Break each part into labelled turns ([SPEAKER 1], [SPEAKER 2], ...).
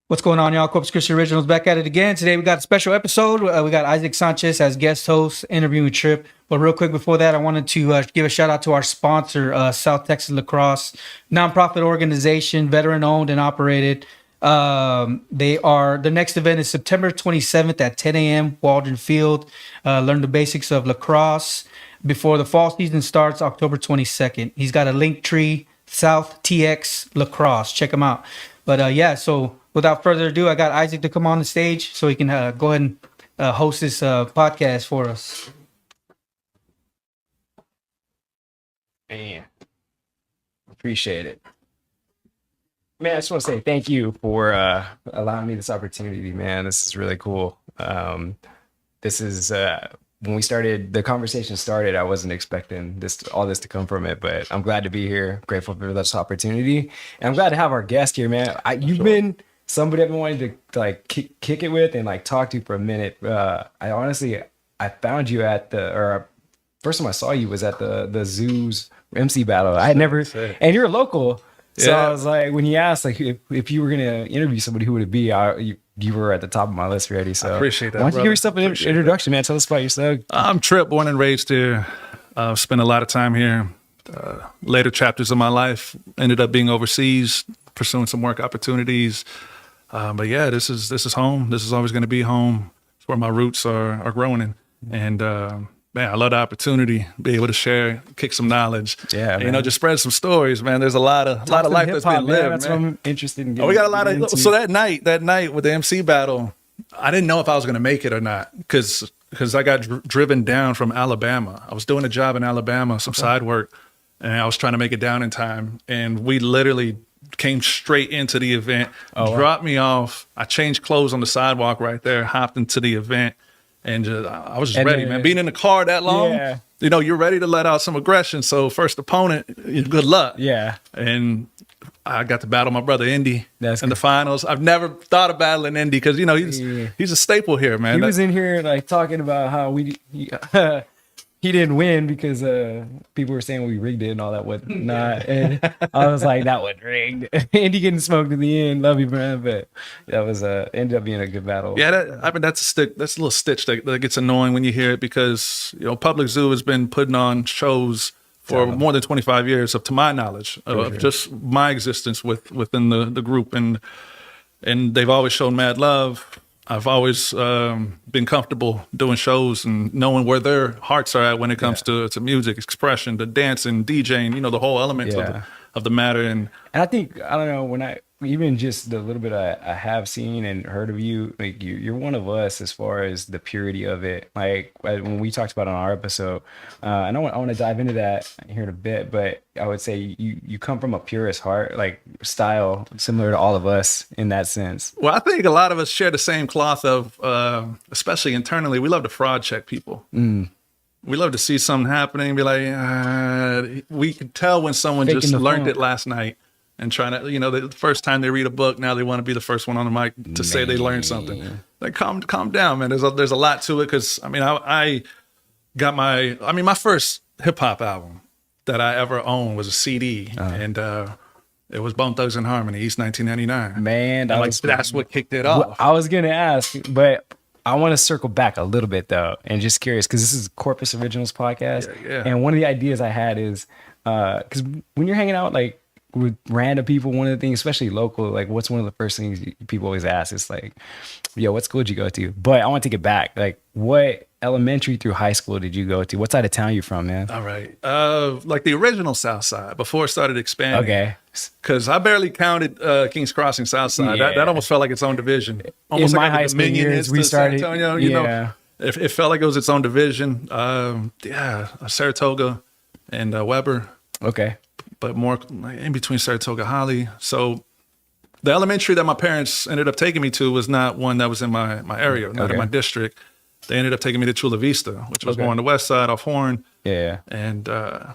[SPEAKER 1] What's going on, y'all? Corpus Christi Originals back at it again. Today we got a special episode. We got Isaac Sanchez as guest host, interviewing Trip. But real quick before that, I wanted to give a shout out to our sponsor, South Texas Lacrosse, nonprofit organization, veteran owned and operated. The next event is September 27th at 10 a.m. Waldron Field. Learn the basics of lacrosse before the fall season starts October 22nd. He's got a link tree, South TX Lacrosse. Check him out. But so without further ado, I got Isaac to come on the stage so he can go ahead and host this podcast for us.
[SPEAKER 2] Man, appreciate it. Man, I just want to say thank you for allowing me this opportunity, man. This is really cool. This is when the conversation started, I wasn't expecting all this to come from it, but I'm glad to be here. Grateful for this opportunity. And I'm glad to have our guest here, man. You've been somebody I've been wanting to like kick it with and like talk to for a minute. I found you first time I saw you was at the Zoo's MC battle. I had never, and you're a local. So I was like, when he asked, like, if you were gonna interview somebody, who would it be? You were at the top of my list already. So
[SPEAKER 3] I appreciate that.
[SPEAKER 2] Why don't you give yourself an introduction, man? Tell us about yourself.
[SPEAKER 3] I'm Trip, born and raised here. Spent a lot of time here. Later chapters of my life ended up being overseas, pursuing some work opportunities. But yeah, this is home. This is always going to be home. It's where my roots are growing in. And man, I love the opportunity, be able to share, kick some knowledge.
[SPEAKER 2] Yeah,
[SPEAKER 3] and, just spread some stories, man. There's a lot of life that's been lived.
[SPEAKER 2] That's
[SPEAKER 3] man.
[SPEAKER 2] what I'm interested in.
[SPEAKER 3] We got a lot of. So that night with the MC battle, I didn't know if I was going to make it or not because I got driven down from Alabama. I was doing a job in Alabama, some side work, and I was trying to make it down in time. And we literally came straight into the event, dropped me off. I changed clothes on the sidewalk right there, hopped into the event. And I was just ready, man. Being in the car that long, you're ready to let out some aggression. So first opponent, good luck.
[SPEAKER 2] Yeah.
[SPEAKER 3] And I got to battle my brother Indy in the finals. I've never thought of battling Indy because he's a staple here, man.
[SPEAKER 2] He was in here like talking about how he didn't win because people were saying we rigged it and all that whatnot. And I was like, that wasn't rigged. Andy getting smoked in the end. Love you, man. But that was ended up being a good battle.
[SPEAKER 3] Yeah, that's a little stitch that gets annoying when you hear it because Public Zoo has been putting on shows for more than 25 years, to my knowledge, of just my existence within the group, and they've always shown mad love. I've always been comfortable doing shows and knowing where their hearts are at when it comes to music, expression, the dancing, DJing, the whole elements of the matter. And
[SPEAKER 2] I think, I don't know, even just the little bit I have seen and heard of you, like you're one of us as far as the purity of it. Like when we talked about it on our episode, I want to dive into that here in a bit, but I would say you come from a purist heart, like style, similar to all of us in that sense.
[SPEAKER 3] Well, I think a lot of us share the same cloth of, especially internally, we love to fraud check people. We love to see something happening and be like, we can tell when someone just learned it last night. And trying to, the first time they read a book, now they want to be the first one on the mic to say they learned something. Like, calm down, man. There's a lot to it because, I got my first hip hop album that I ever owned was a CD, and it was Bone Thugs and Harmony, East 1999.
[SPEAKER 2] Man,
[SPEAKER 3] that's what kicked it off.
[SPEAKER 2] I was gonna ask, but I want to circle back a little bit though, and just curious because this is Corpus Originals Podcast, and one of the ideas I had is because when you're hanging out like with random people, one of the things, especially local, like what's one of the first things people always ask is like, yo, what school did you go to? But I want to take it back. Like, what elementary through high school did you go to? What side of town you from, man?
[SPEAKER 3] All right. Like the original Southside before it started expanding.
[SPEAKER 2] Okay.
[SPEAKER 3] Because I barely counted Kings Crossing Southside. That almost felt like its own division. Almost
[SPEAKER 2] in
[SPEAKER 3] like
[SPEAKER 2] my high school years, we started,
[SPEAKER 3] San Antonio, it felt like it was its own division. Saratoga and Weber.
[SPEAKER 2] Okay.
[SPEAKER 3] But more in between Saratoga, Holly. So the elementary that my parents ended up taking me to was not one that was in my area, not in my district. They ended up taking me to Chula Vista, which was more on the west side off Horn.
[SPEAKER 2] Yeah.
[SPEAKER 3] And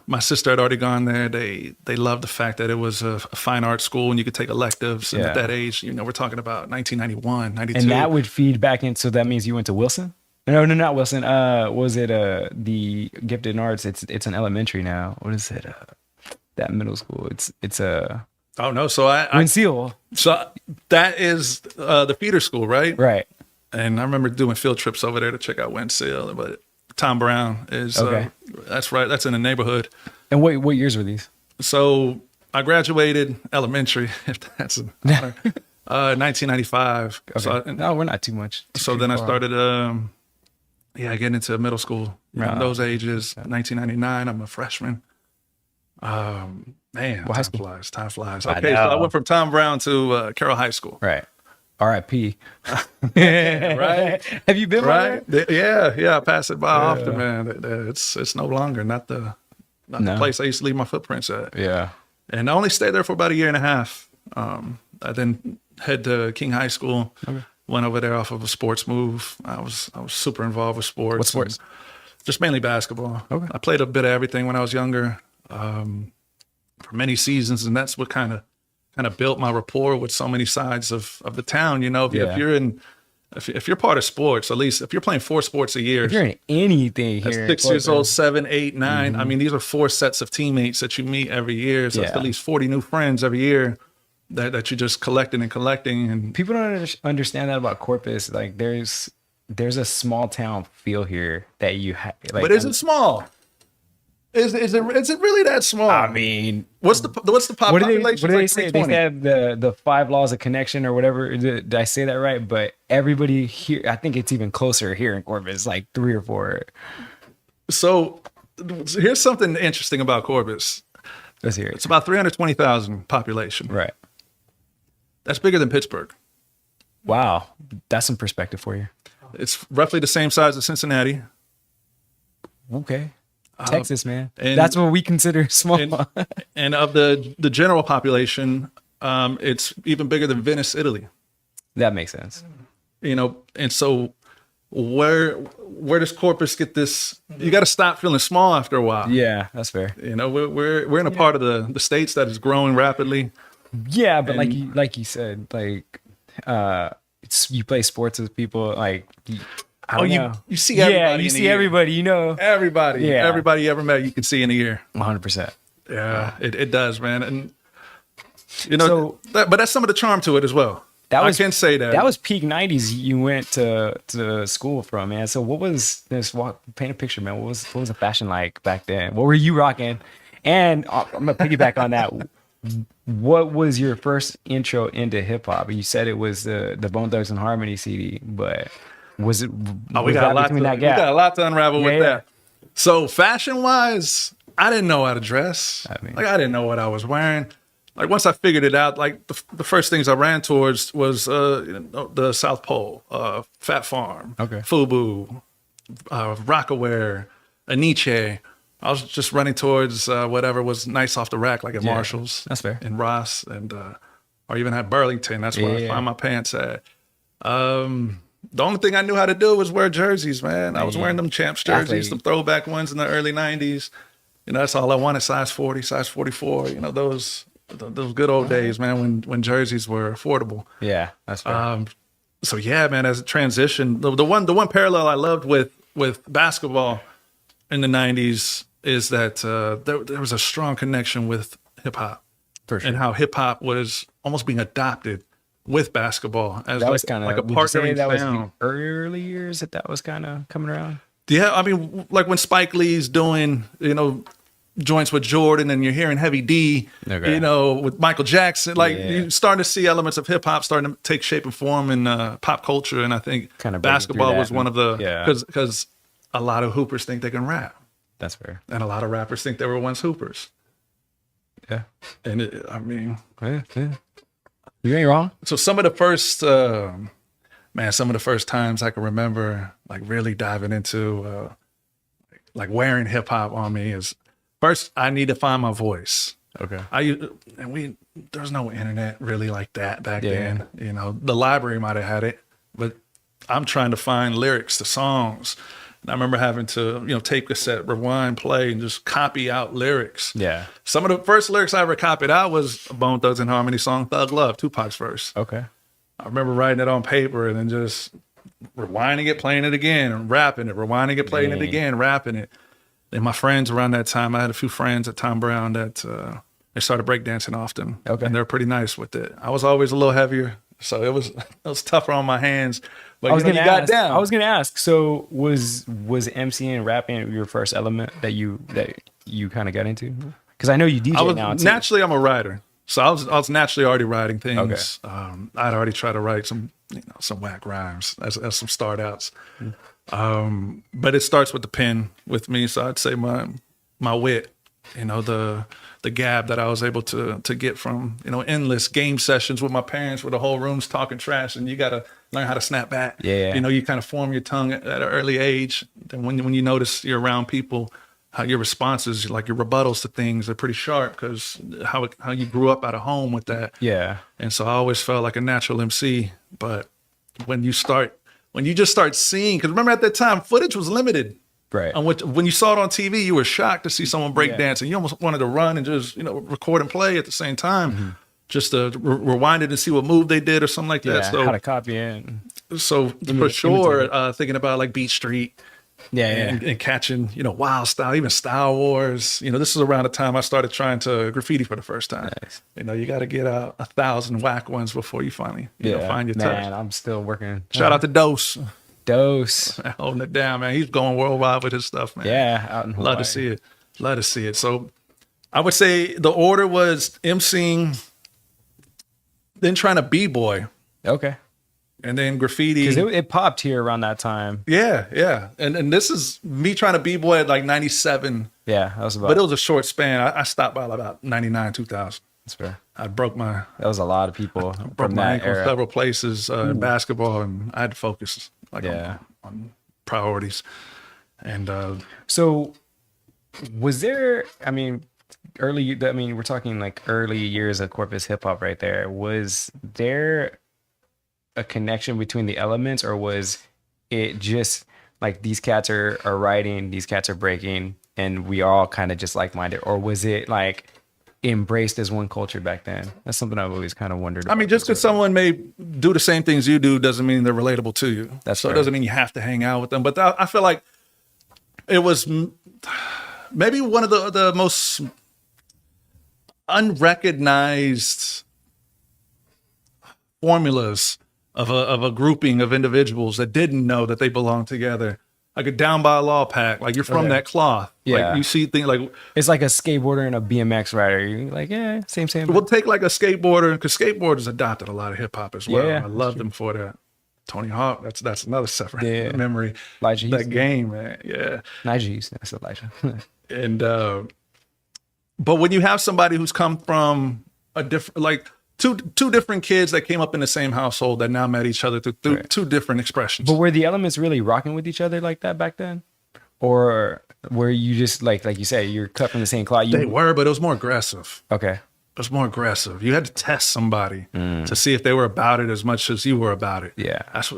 [SPEAKER 3] my sister had already gone there. They loved the fact that it was a fine art school and you could take electives. And at that age, we're talking about 1991, 92.
[SPEAKER 2] And that would feed back in. So that means you went to Wilson? No, not Wilson. Was it the Gifted in Arts? It's an elementary now. What is it? That middle school. It's a
[SPEAKER 3] Oh no, so
[SPEAKER 1] Winseal.
[SPEAKER 3] so that is the feeder school, right?
[SPEAKER 1] Right.
[SPEAKER 3] And I remember doing field trips over there to check out Winseal, but Tom Brown is
[SPEAKER 1] Okay.
[SPEAKER 3] That's right. That's in the neighborhood.
[SPEAKER 1] And what years were these?
[SPEAKER 3] So I graduated elementary, if that's an honor, 1995.
[SPEAKER 1] Okay.
[SPEAKER 3] So
[SPEAKER 1] No, we're not too much.
[SPEAKER 3] so then I started, getting into middle school. Those ages, 1999. I'm a freshman. Man,
[SPEAKER 1] What high
[SPEAKER 3] time
[SPEAKER 1] school?
[SPEAKER 3] flies. Time flies.
[SPEAKER 1] I
[SPEAKER 3] Okay, so I
[SPEAKER 1] know.
[SPEAKER 3] went from Tom Brown to Carroll High School.
[SPEAKER 1] Right. R.I.P.
[SPEAKER 3] Right.
[SPEAKER 1] Have you been
[SPEAKER 3] Right? Yeah. I pass it by
[SPEAKER 1] Yeah.
[SPEAKER 3] often, man. It's no longer not the place I used to leave my footprints at.
[SPEAKER 1] Yeah.
[SPEAKER 3] And I only stayed there for about a year and a half. I then head to King High School.
[SPEAKER 1] Okay.
[SPEAKER 3] Went over there off of a sports move. I was super involved with sports.
[SPEAKER 1] What sports?
[SPEAKER 3] and Just mainly basketball.
[SPEAKER 1] Okay.
[SPEAKER 3] I played a bit of everything when I was younger, for many seasons, and that's what kind of built my rapport with so many sides of the town. You know, if
[SPEAKER 1] Yeah.
[SPEAKER 3] you're in, if you're part of sports, at least if you're playing 4 sports a year,
[SPEAKER 1] If you're in anything
[SPEAKER 3] at
[SPEAKER 1] here,
[SPEAKER 3] 6 years old, 7, 8, 9. I mean, these are 4 sets of teammates that you meet every year. So it's
[SPEAKER 1] Yeah.
[SPEAKER 3] at least 40 new friends every year that you're just collecting. And
[SPEAKER 1] people don't understand that about Corpus. Like, there's a small town feel here that you have. Like,
[SPEAKER 3] but is it small? Is it really that small?
[SPEAKER 1] I mean,
[SPEAKER 3] what's the
[SPEAKER 1] what do
[SPEAKER 3] population?
[SPEAKER 1] they
[SPEAKER 3] It's like
[SPEAKER 1] say? They
[SPEAKER 3] 320.
[SPEAKER 1] have the 5 laws of connection or whatever. Did I say that right? But everybody here, I think it's even closer here in Corpus, like 3 or 4.
[SPEAKER 3] So here's something interesting about Corpus.
[SPEAKER 1] Let's hear it.
[SPEAKER 3] It's about 320,000 population.
[SPEAKER 1] Right.
[SPEAKER 3] That's bigger than Pittsburgh.
[SPEAKER 1] Wow. That's some perspective for you.
[SPEAKER 3] It's roughly the same size as Cincinnati.
[SPEAKER 1] Okay. Texas, man.
[SPEAKER 3] and-
[SPEAKER 1] That's what we consider small.
[SPEAKER 3] And of the general population, it's even bigger than Venice, Italy.
[SPEAKER 1] That makes sense.
[SPEAKER 3] You know, and so where does Corpus get this? You got to stop feeling small after a while.
[SPEAKER 1] Yeah, that's fair.
[SPEAKER 3] You know, we're in a part of the states that is growing rapidly.
[SPEAKER 1] Yeah, but
[SPEAKER 3] And-
[SPEAKER 1] like you said, like you play sports with people, like I don't know.
[SPEAKER 3] you see everybody.
[SPEAKER 1] Yeah,
[SPEAKER 3] in
[SPEAKER 1] you
[SPEAKER 3] a
[SPEAKER 1] see
[SPEAKER 3] year.
[SPEAKER 1] everybody, you know.
[SPEAKER 3] Everybody,
[SPEAKER 1] Yeah.
[SPEAKER 3] everybody you ever met, you can see in a year.
[SPEAKER 1] 100%.
[SPEAKER 3] Yeah, it does, man. And you know,
[SPEAKER 1] So-
[SPEAKER 3] but that's some of the charm to it as well.
[SPEAKER 1] That was
[SPEAKER 3] I can say that.
[SPEAKER 1] That was peak 90s you went to school from, man. So what was this? Paint a picture, man. What was the fashion like back then? What were you rocking? And I'm gonna piggyback on that. What was your first intro into hip hop? You said it was the Bone Thugs and Harmony CD, but was it?
[SPEAKER 3] Oh, we
[SPEAKER 1] was
[SPEAKER 3] got
[SPEAKER 1] that
[SPEAKER 3] a lot.
[SPEAKER 1] between
[SPEAKER 3] We
[SPEAKER 1] that gap?
[SPEAKER 3] got a lot to unravel with
[SPEAKER 1] Yeah.
[SPEAKER 3] that. So fashion wise, I didn't know how to dress.
[SPEAKER 1] I mean-
[SPEAKER 3] I didn't know what I was wearing. Like once I figured it out, like the first things I ran towards was the South Pole, Fat Farm,
[SPEAKER 1] Okay.
[SPEAKER 3] FUBU, Rockaware, Aniche. I was just running towards whatever was nice off the rack, like at
[SPEAKER 1] Yeah,
[SPEAKER 3] Marshalls.
[SPEAKER 1] that's fair.
[SPEAKER 3] And Ross, and or even at Burlington. That's where I
[SPEAKER 1] Yeah.
[SPEAKER 3] find my pants at. The only thing I knew how to do was wear jerseys, man. I was wearing them Champs jerseys,
[SPEAKER 1] Athlete.
[SPEAKER 3] them throwback ones in the early 90s. You know, that's all I wanted, size 40, size 44. You know, those good old days, man, when jerseys were affordable.
[SPEAKER 1] Yeah, that's fair.
[SPEAKER 3] So yeah, man, as a transition, the one parallel I loved with basketball in the 90s is that there was a strong connection with hip hop.
[SPEAKER 1] For sure.
[SPEAKER 3] And how hip hop was almost being adopted with basketball as
[SPEAKER 1] That was kind of
[SPEAKER 3] like a
[SPEAKER 1] would you say
[SPEAKER 3] partnering
[SPEAKER 1] that was
[SPEAKER 3] sound.
[SPEAKER 1] the early years that was kind of coming around.
[SPEAKER 3] Yeah, I mean, like when Spike Lee's doing, joints with Jordan, and you're hearing Heavy D,
[SPEAKER 1] Okay.
[SPEAKER 3] with Michael Jackson, like
[SPEAKER 1] Yeah.
[SPEAKER 3] you're starting to see elements of hip hop starting to take shape and form in pop culture. And I think
[SPEAKER 1] Kinda breaking
[SPEAKER 3] basketball
[SPEAKER 1] through that.
[SPEAKER 3] was one of the,
[SPEAKER 1] Yeah.
[SPEAKER 3] because a lot of hoopers think they can rap,
[SPEAKER 1] That's fair.
[SPEAKER 3] and a lot of rappers think they were once hoopers.
[SPEAKER 1] Yeah.
[SPEAKER 3] And
[SPEAKER 1] Yeah. You ain't wrong.
[SPEAKER 3] so some of the first, some of the first times I can remember, like really diving into, like wearing hip hop on me is first I need to find my voice.
[SPEAKER 1] Okay.
[SPEAKER 3] There's no internet really like that back
[SPEAKER 1] Yeah.
[SPEAKER 3] then. The library might have had it, but I'm trying to find lyrics to songs. And I remember having to, tape cassette, rewind, play, and just copy out lyrics.
[SPEAKER 1] Yeah.
[SPEAKER 3] Some of the first lyrics I ever copied out was a Bone Thugs and Harmony song, Thug Love, Tupac's verse.
[SPEAKER 1] Okay.
[SPEAKER 3] I remember writing it on paper and then just rewinding it, playing it again, and rapping it, rewinding it, playing it
[SPEAKER 1] Dang.
[SPEAKER 3] again, rapping it. And my friends around that time, I had a few friends at Tom Brown that they started breakdancing often.
[SPEAKER 2] Okay.
[SPEAKER 3] And they're pretty nice with it. I was always a little heavier, so it was tougher on my hands. But you got down.
[SPEAKER 2] I was gonna ask. So was MCing and rapping your first element that you kind of got into? Because I know you DJ now too.
[SPEAKER 3] Naturally, I'm a writer, so I was naturally already writing things.
[SPEAKER 2] Okay.
[SPEAKER 3] I'd already tried to write some whack rhymes as some start outs. But it starts with the pen with me. So I'd say my wit, the gab that I was able to get from, endless game sessions with my parents where the whole room's talking trash and you got to learn how to snap back.
[SPEAKER 2] Yeah.
[SPEAKER 3] You kind of form your tongue at an early age. Then when you notice you're around people, how your responses, like your rebuttals to things, are pretty sharp because how you grew up at a home with that.
[SPEAKER 2] Yeah.
[SPEAKER 3] And so I always felt like a natural MC. But when you just start seeing, because remember at that time, footage was limited.
[SPEAKER 2] Right.
[SPEAKER 3] And when you saw it on TV, you were shocked to see someone break dance, and you almost wanted to run and just record and play at the same time, just to rewind it and see what move they did or something like that. So
[SPEAKER 2] how to copy it.
[SPEAKER 3] So for sure, thinking about like Beat Street, and catching Wild Style, even Style Wars. This is around the time I started trying to graffiti for the first time.
[SPEAKER 2] Nice.
[SPEAKER 3] You got to get 1,000 whack ones before you finally find your touch.
[SPEAKER 2] Man, I'm still working.
[SPEAKER 3] Shout out to Dose.
[SPEAKER 2] Holding
[SPEAKER 3] it down, man. He's going worldwide with his stuff, man.
[SPEAKER 2] Yeah, out in Hawaii.
[SPEAKER 3] Love to see it. So I would say the order was emceeing, then trying to b-boy.
[SPEAKER 2] Okay.
[SPEAKER 3] And then graffiti.
[SPEAKER 2] Because it popped here around that time.
[SPEAKER 3] Yeah. And this is me trying to b-boy at like 97.
[SPEAKER 2] Yeah, that was about.
[SPEAKER 3] But it was a short span. I stopped by about 99, 2000.
[SPEAKER 2] That's fair.
[SPEAKER 3] That
[SPEAKER 2] was a lot of people
[SPEAKER 3] broke my ankle in several places in basketball, and I had to focus on priorities. And
[SPEAKER 2] so was there, we're talking like early years of Corpus hip hop right there. Was there a connection between the elements, or was it just like these cats are writing, these cats are breaking, and we all kind of just like-minded? Or was it like embraced as one culture back then? That's something I've always kind of wondered about.
[SPEAKER 3] Just because someone may do the same things you do doesn't mean they're relatable to you.
[SPEAKER 2] That's
[SPEAKER 3] so
[SPEAKER 2] fair.
[SPEAKER 3] It doesn't mean you have to hang out with them. But I feel like it was maybe one of the most unrecognized formulas of a grouping of individuals that didn't know that they belonged together. Like a Down by Law pack, like you're from that cloth.
[SPEAKER 2] Yeah.
[SPEAKER 3] Like you see things like
[SPEAKER 2] it's like a skateboarder and a BMX rider. You're like, yeah, same.
[SPEAKER 3] We'll take like a skateboarder, because skateboarders adopted a lot of hip hop as well.
[SPEAKER 2] Yeah,
[SPEAKER 3] I love them for that. Tony Hawk, that's another separate memory.
[SPEAKER 2] Elijah
[SPEAKER 3] that
[SPEAKER 2] Houston.
[SPEAKER 3] Game, man. Yeah.
[SPEAKER 2] Elijah Houston. That's Elijah.
[SPEAKER 3] And but when you have somebody who's come from a different, like two different kids that came up in the same household that now met each other through two different expressions.
[SPEAKER 2] But were the elements really rocking with each other like that back then? Or were you just like you say, you're cut from the same cloth?
[SPEAKER 3] They were, but it was more aggressive.
[SPEAKER 2] Okay.
[SPEAKER 3] It was more aggressive. You had to test somebody to see if they were about it as much as you were about it.
[SPEAKER 2] Yeah.
[SPEAKER 3] That's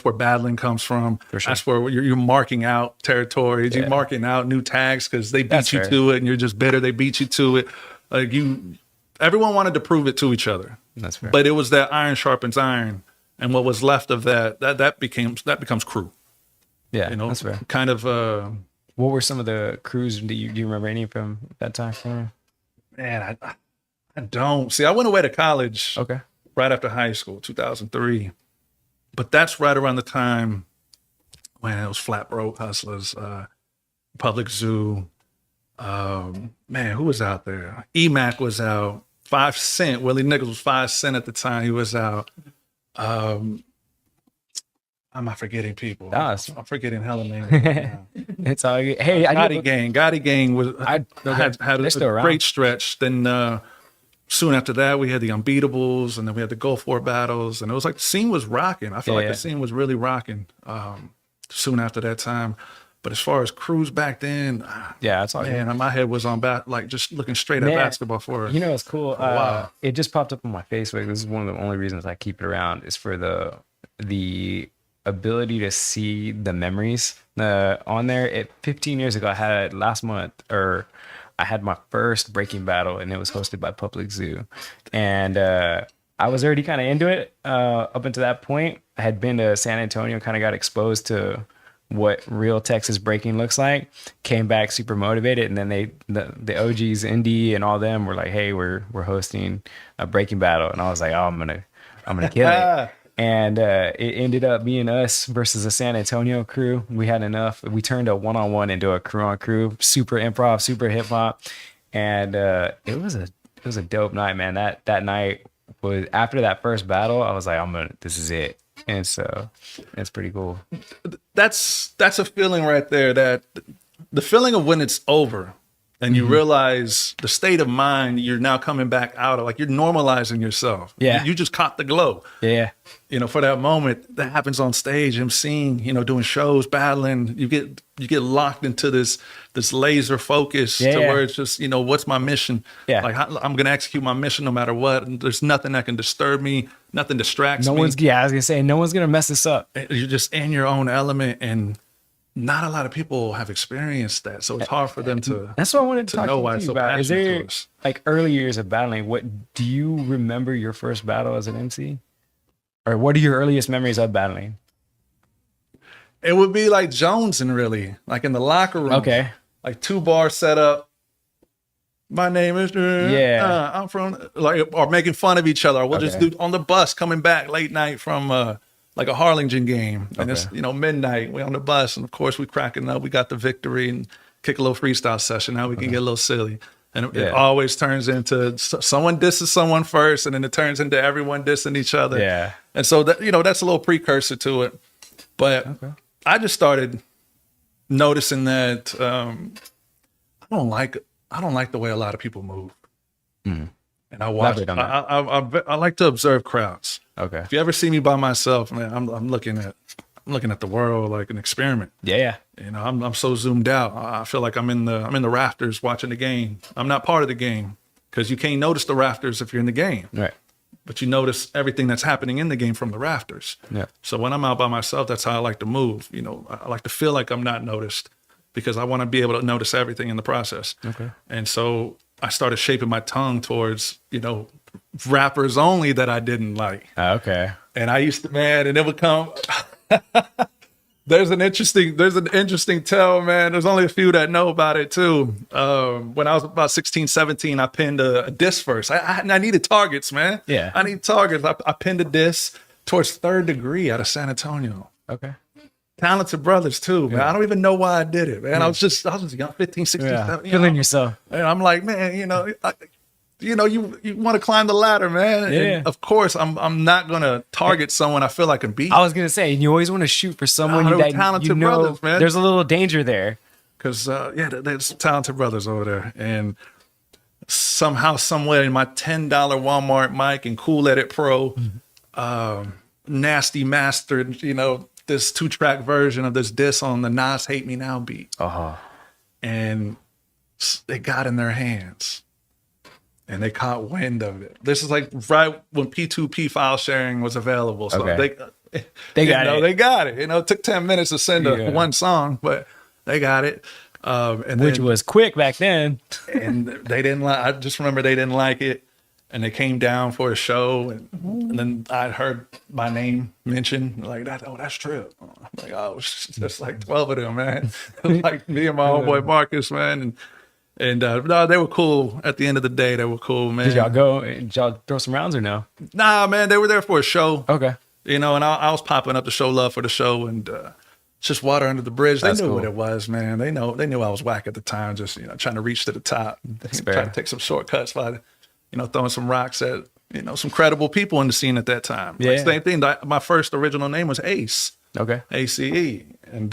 [SPEAKER 3] where battling comes from.
[SPEAKER 2] For sure.
[SPEAKER 3] That's where you're marking out territories. You're marking out new tags because they beat you to it, and you're just bitter they beat you to it. Everyone wanted to prove it to each other.
[SPEAKER 2] That's fair.
[SPEAKER 3] But it was that iron sharpens iron, and what was left of that becomes crew.
[SPEAKER 2] Yeah, that's fair.
[SPEAKER 3] Kind of.
[SPEAKER 2] What were some of the crews? Do you remember any from that time?
[SPEAKER 3] Man, I don't. See, I went away to college.
[SPEAKER 2] Okay.
[SPEAKER 3] Right after high school, 2003. But that's right around the time when it was Flat Broke Hustlers, Public Zoo. Man, who was out there? E-Mac was out. 5 Cent. Willie Nichols was 5 Cent at the time. He was out. I'm not forgetting people. I'm forgetting hella names.
[SPEAKER 2] It's all good. Hey,
[SPEAKER 3] Gotti Gang was had a great stretch. Then soon after that, we had the Unbeatables, and then we had the Gulf War battles, and it was like the scene was rocking. I feel like the scene was really rocking soon after that time. But as far as crews back then,
[SPEAKER 2] that's all.
[SPEAKER 3] Man, my head was on just looking straight at basketball for it.
[SPEAKER 2] It's cool. Wow. It just popped up on my Facebook. This is one of the only reasons I keep it around, is for the ability to see the memories on there. 15 years ago, I had I had my first breaking battle, and it was hosted by Public Zoo, and I was already kind of into it up until that point. I had been to San Antonio, kind of got exposed to what real Texas breaking looks like. Came back super motivated, and then the OGs, Indy and all them were like, "Hey, we're hosting a breaking battle," and I was like, "Oh, I'm gonna kill it." And it ended up being us versus a San Antonio crew. We had enough. We turned a one-on-one into a crew-on-crew, super improv, super hip hop, and it was a dope night, man. That night was after that first battle. I was like, this is it. And so it's pretty cool.
[SPEAKER 3] That's a feeling right there, that the feeling of when it's over and you realize the state of mind you're now coming back out of, like you're normalizing yourself.
[SPEAKER 2] Yeah.
[SPEAKER 3] You just caught the glow.
[SPEAKER 2] Yeah.
[SPEAKER 3] For that moment that happens on stage, emceeing, doing shows, battling, you get locked into this laser focus to where it's just, what's my mission? Yeah. Like I'm going to execute my mission no matter what. And there's nothing that can disturb me. Nothing distracts me.
[SPEAKER 2] I was going to say, no one's going to mess this up.
[SPEAKER 3] You're just in your own element, and not a lot of people have experienced that. So it's hard for them to.
[SPEAKER 2] That's what I wanted to talk
[SPEAKER 3] know
[SPEAKER 2] to
[SPEAKER 3] why
[SPEAKER 2] you
[SPEAKER 3] it's so
[SPEAKER 2] about. Is
[SPEAKER 3] passionate
[SPEAKER 2] there
[SPEAKER 3] to us.
[SPEAKER 2] like early years of battling? What do you remember your first battle as an MC? Or what are your earliest memories of battling?
[SPEAKER 3] It would be like jonesing, really, like in the locker room.
[SPEAKER 2] Okay.
[SPEAKER 3] Like 2 bars set up. My name is I'm from or making fun of each other. Or we'll just do on the bus coming back late night from like a Harlingen game. And it's midnight. We're on the bus, and of course we cracking up. We got the victory and kick a little freestyle session. Now we can get a little silly. And it always turns into someone disses someone first, and then it turns into everyone dissing each other.
[SPEAKER 2] Yeah.
[SPEAKER 3] And so that that's a little precursor to it. But I just started noticing that I don't like the way a lot of people move. And I watch. I like to observe crowds.
[SPEAKER 2] Okay.
[SPEAKER 3] If you ever see me by myself, man, I'm looking at the world like an experiment.
[SPEAKER 2] Yeah.
[SPEAKER 3] I'm so zoomed out. I feel like I'm in the rafters watching the game. I'm not part of the game, because you can't notice the rafters if you're in the game.
[SPEAKER 2] Right.
[SPEAKER 3] But you notice everything that's happening in the game from the rafters.
[SPEAKER 2] Yeah.
[SPEAKER 3] So when I'm out by myself, that's how I like to move. I like to feel like I'm not noticed, because I want to be able to notice everything in the process. Okay. And so I started shaping my tongue towards, rappers only that I didn't like.
[SPEAKER 2] Okay.
[SPEAKER 3] And I used to, man, and it would come. There's an interesting tell, man. There's only a few that know about it too. When I was about 16, 17, I pinned a disc verse. I needed targets, man.
[SPEAKER 2] Yeah.
[SPEAKER 3] I need targets. I pinned a disc towards Third Degree out of San Antonio.
[SPEAKER 2] Okay.
[SPEAKER 3] Talented brothers too, man. I don't even know why I did it, man. I was young, 15, 16, 17.
[SPEAKER 2] Feeling yourself.
[SPEAKER 3] And I'm like, man, you want to climb the ladder, man.
[SPEAKER 2] Yeah.
[SPEAKER 3] And of course, I'm not gonna target someone I feel I can beat.
[SPEAKER 2] I was gonna say, you always want to shoot for someone that
[SPEAKER 3] talented brothers, man.
[SPEAKER 2] There's a little danger there.
[SPEAKER 3] Because there's talented brothers over there, and somehow, somewhere, in my $10 Walmart mic and Cool Edit Pro, nasty mastered, this 2-track version of this diss on the Nas "Hate Me Now" beat, and it got in their hands. And they caught wind of it. This is like right when P2P file sharing was available. So they got it. They got it. It took 10 minutes to send one song, but they got it.
[SPEAKER 2] Which was quick back then.
[SPEAKER 3] And they didn't like. I just remember they didn't like it, and they came down for a show, and then I heard my name mentioned, like that. Oh, that's Trip. I'm like, oh, there's like 12 of them, man. Like me and my homeboy Marcus, man, and no, they were cool. At the end of the day, they were cool, man.
[SPEAKER 2] Did y'all throw some rounds or no?
[SPEAKER 3] Nah, man, they were there for a show.
[SPEAKER 2] Okay.
[SPEAKER 3] And I was popping up to show love for the show, and just water under the bridge. They knew what it was, man. They knew I was whack at the time, just trying to reach to the top, trying to take some shortcuts by, throwing some rocks at some credible people in the scene at that time.
[SPEAKER 2] Yeah.
[SPEAKER 3] Like, same thing. My first original name was Ace.
[SPEAKER 2] Okay.
[SPEAKER 3] ACE, and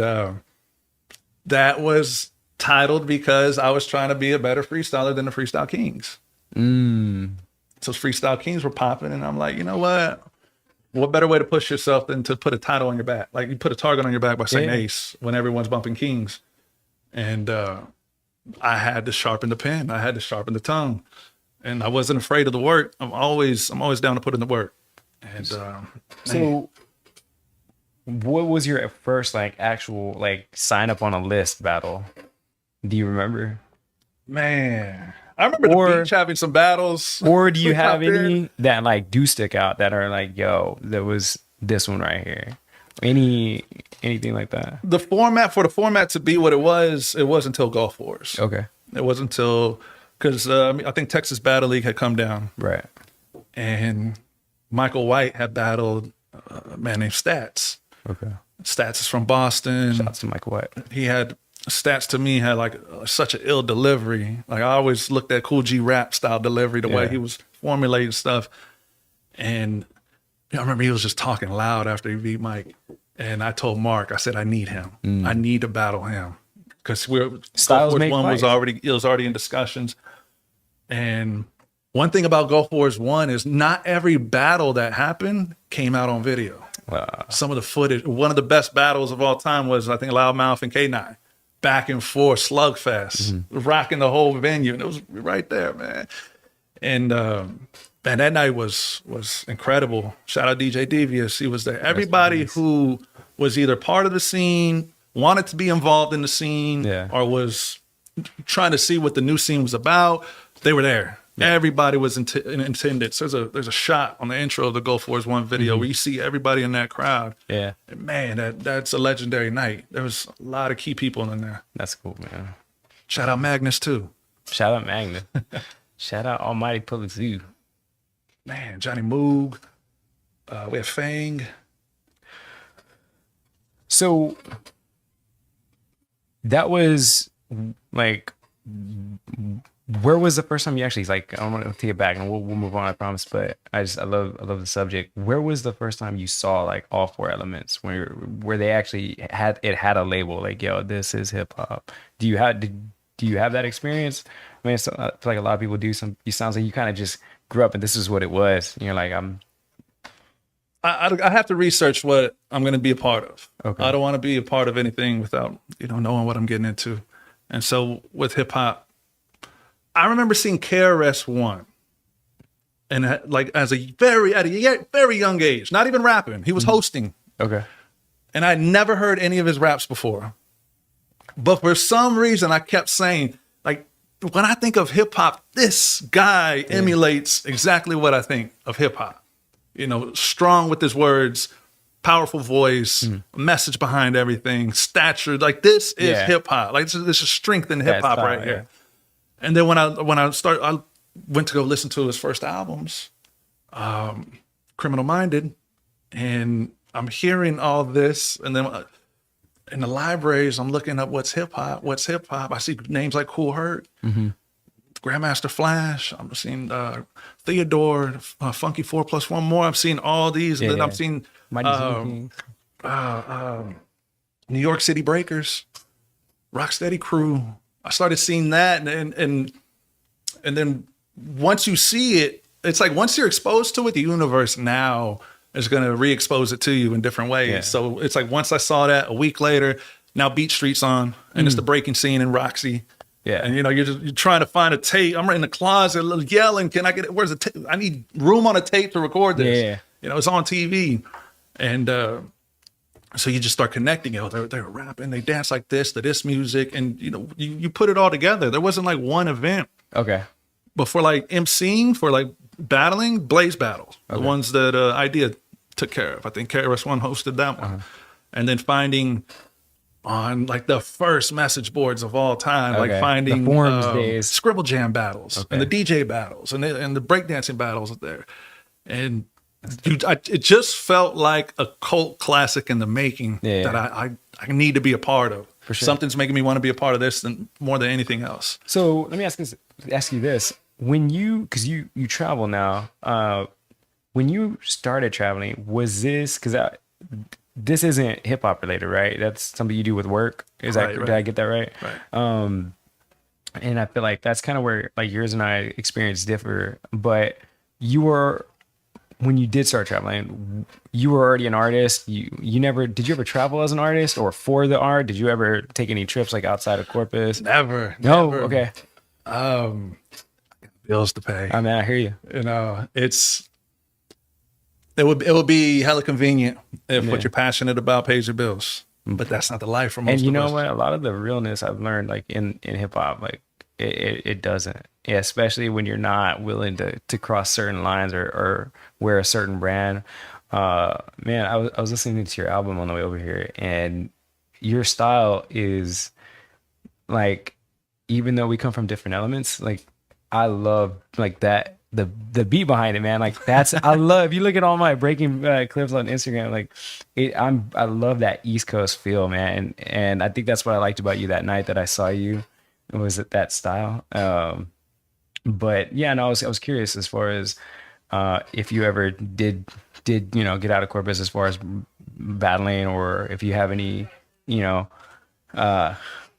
[SPEAKER 3] that was titled because I was trying to be a better freestyler than the Freestyle Kings. So Freestyle Kings were popping, and I'm like, you know what? What better way to push yourself than to put a title on your back? Like, you put a target on your back by saying Ace when everyone's bumping Kings. And I had to sharpen the pen. I had to sharpen the tongue. And I wasn't afraid of the work. I'm always down to put in the work. And
[SPEAKER 2] so what was your first actual sign up on a list battle? Do you remember?
[SPEAKER 3] Man, I remember the beach having some battles.
[SPEAKER 2] Or do you have any that do stick out that are yo, there was this one right here? Anything like that?
[SPEAKER 3] The format to be what it was until Gulf Wars.
[SPEAKER 2] Okay.
[SPEAKER 3] It wasn't until, because I think Texas Battle League had come down.
[SPEAKER 2] Right.
[SPEAKER 3] And Michael White had battled a man named Stats.
[SPEAKER 2] Okay.
[SPEAKER 3] Stats is from Boston.
[SPEAKER 2] Shout out to Michael White.
[SPEAKER 3] He had, Stats to me had like such an ill delivery. Like I always looked at Cool G rap style delivery, the way he was formulating stuff. And I remember he was just talking loud after he beat Mike. And I told Mark, I said, I need him. I need to battle him. Because
[SPEAKER 2] Styles make
[SPEAKER 3] One
[SPEAKER 2] fight.
[SPEAKER 3] was already in discussions. And one thing about Gulf Wars 1 is not every battle that happened came out on video. Some of the footage, one of the best battles of all time was, I think, Loudmouth and K9. Back and forth, slugfest, rocking the whole venue. And it was right there, man. And man, that night was incredible. Shout out DJ Devious. He was there. Everybody who was either part of the scene, wanted to be involved in the scene, or was trying to see what the new scene was about, they were there. Everybody was in attendance. There's a shot on the intro of the Gulf Wars 1 video where you see everybody in that crowd. Yeah. And man, that's a legendary night. There was a lot of key people in there.
[SPEAKER 2] That's cool, man.
[SPEAKER 3] Shout out Magnus too.
[SPEAKER 2] Shout out Magnus. Shout out Almighty Public Zoo.
[SPEAKER 3] Man, Johnny Moog. We have Fang.
[SPEAKER 2] So that was like, where was the first time you actually, like, I don't want to take it back and we'll move on, I promise, but I love the subject. Where was the first time you saw like all four elements where they actually had a label like, yo, this is hip hop? Do you have that experience? I mean, I feel like a lot of people do. It sounds like you kind of just grew up and this is what it was. And you're like,
[SPEAKER 3] I have to research what I'm going to be a part of.
[SPEAKER 2] Okay.
[SPEAKER 3] I don't want to be a part of anything without, knowing what I'm getting into. And so with hip hop, I remember seeing KRS-One, and like at a very young age, not even rapping. He was hosting.
[SPEAKER 2] Okay.
[SPEAKER 3] And I'd never heard any of his raps before. But for some reason, I kept saying, like, when I think of hip hop, this guy emulates exactly what I think of hip hop. Strong with his words, powerful voice, message behind everything, stature. Like, this is hip hop. Like, this is strength in hip hop right here. And then when I went to go listen to his first albums, Criminal Minded, and I'm hearing all this, and then in the libraries, I'm looking up what's hip hop. I see names like Kool Herc, Grandmaster Flash. I'm seeing Theodore, Funky 4+1 More. I'm seeing all these. And then I'm seeing New York City Breakers, Rocksteady Crew. I started seeing that, and then once you see it, it's like once you're exposed to it, the universe now is going to re-expose it to you in different ways. Yeah. So it's like once I saw that, a week later, now Beat Street's on, and it's the breaking scene in Roxy. Yeah, and you're trying to find a tape. I'm in the closet yelling, "Can I get it? Where's the tape? I need room on a tape to record this." Yeah, it's on TV, and so you just start connecting. They're rapping, they dance like this to this music, and you put it all together. There wasn't like one event. Okay. But for like emceeing, for like battling, Blaze battles, the ones that Idea took care of. I think KRS-One hosted that one, and then finding on like the first message boards of all time, like finding
[SPEAKER 2] the forums days,
[SPEAKER 3] Scribble Jam battles, and the DJ battles, and the breakdancing battles there, and. It just felt like a cult classic in the making that I need to be a part of. For sure. Something's making me want to be a part of this more than anything else.
[SPEAKER 2] So let me ask you this: because you travel now, when you started traveling, was this this isn't hip hop related, right? That's something you do with work. Did I get that right? Right. And I feel like that's kind of where like yours and I experience differ. But when you did start traveling, you were already an artist. Did you ever travel as an artist or for the art? Did you ever take any trips like outside of Corpus?
[SPEAKER 3] Never.
[SPEAKER 2] No. Never. Okay.
[SPEAKER 3] Bills to pay.
[SPEAKER 2] I mean, I hear you.
[SPEAKER 3] It would be hella convenient if what you're passionate about pays your bills, but that's not the life for most of us.
[SPEAKER 2] And you know what? A lot of the realness I've learned, like in hip hop, like it doesn't. Yeah, especially when you're not willing to cross certain lines or wear a certain brand. Man, I was listening to your album on the way over here, and your style is like, even though we come from different elements, like I love like that the beat behind it, man. Like that's I love. If you look at all my breaking clips on Instagram, like I love that East Coast feel, man. And I think that's what I liked about you that night that I saw you, was that style. But yeah, no, I was curious as far as if you ever did get out of Corpus as far as battling, or if you have any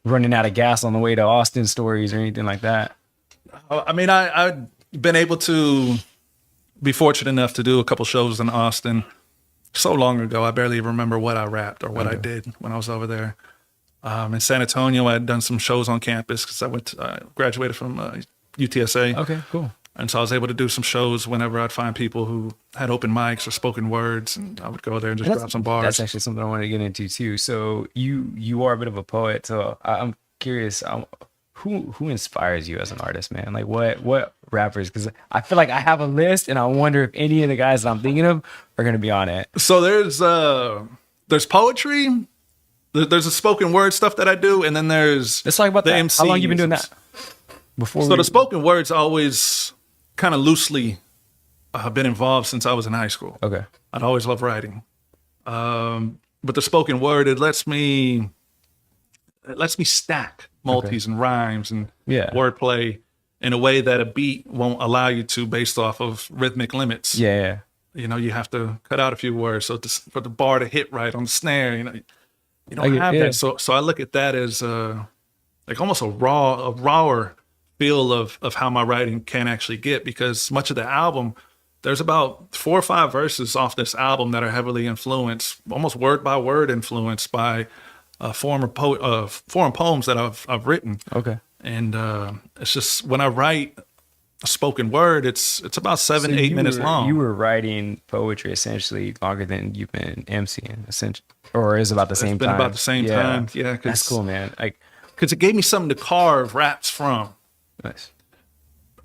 [SPEAKER 2] running out of gas on the way to Austin stories or anything like that.
[SPEAKER 3] I mean, I've been able to be fortunate enough to do a couple shows in Austin so long ago. I barely even remember what I rapped or what I did when I was over there. In San Antonio, I had done some shows on campus because I graduated from UTSA.
[SPEAKER 2] Okay, cool.
[SPEAKER 3] And so I was able to do some shows whenever I'd find people who had open mics or spoken words, and I would go there and just grab some bars.
[SPEAKER 2] That's actually something I wanted to get into too. So you are a bit of a poet. So I'm curious, who inspires you as an artist, man? Like what rappers? Because I feel like I have a list, and I wonder if any of the guys that I'm thinking of are going to be on it.
[SPEAKER 3] So there's poetry, there's a spoken word stuff that I do, and then there's
[SPEAKER 2] let's talk about
[SPEAKER 3] the
[SPEAKER 2] that.
[SPEAKER 3] MCs.
[SPEAKER 2] How long you been doing that?
[SPEAKER 3] The spoken word's always kind of loosely been involved since I was in high school.
[SPEAKER 2] Okay.
[SPEAKER 3] I'd always loved writing. But the spoken word, it lets me stack multis and rhymes and wordplay in a way that a beat won't allow you to, based off of rhythmic limits.
[SPEAKER 2] Yeah.
[SPEAKER 3] You have to cut out a few words for the bar to hit right on the snare. You don't have that. So I look at that as like almost a rawer feel of how my writing can actually get, because much of the album, there's about 4 or 5 verses off this album that are heavily influenced, almost word by word influenced by foreign poems that I've written.
[SPEAKER 2] Okay.
[SPEAKER 3] And it's just, when I write a spoken word, it's about 7-8 minutes long.
[SPEAKER 2] You were writing poetry essentially longer than you've been MCing, essentially, or is it about the same time?
[SPEAKER 3] It's been about the same time. Yeah.
[SPEAKER 2] That's cool, man. Like,
[SPEAKER 3] because it gave me something to carve raps from.
[SPEAKER 2] Nice.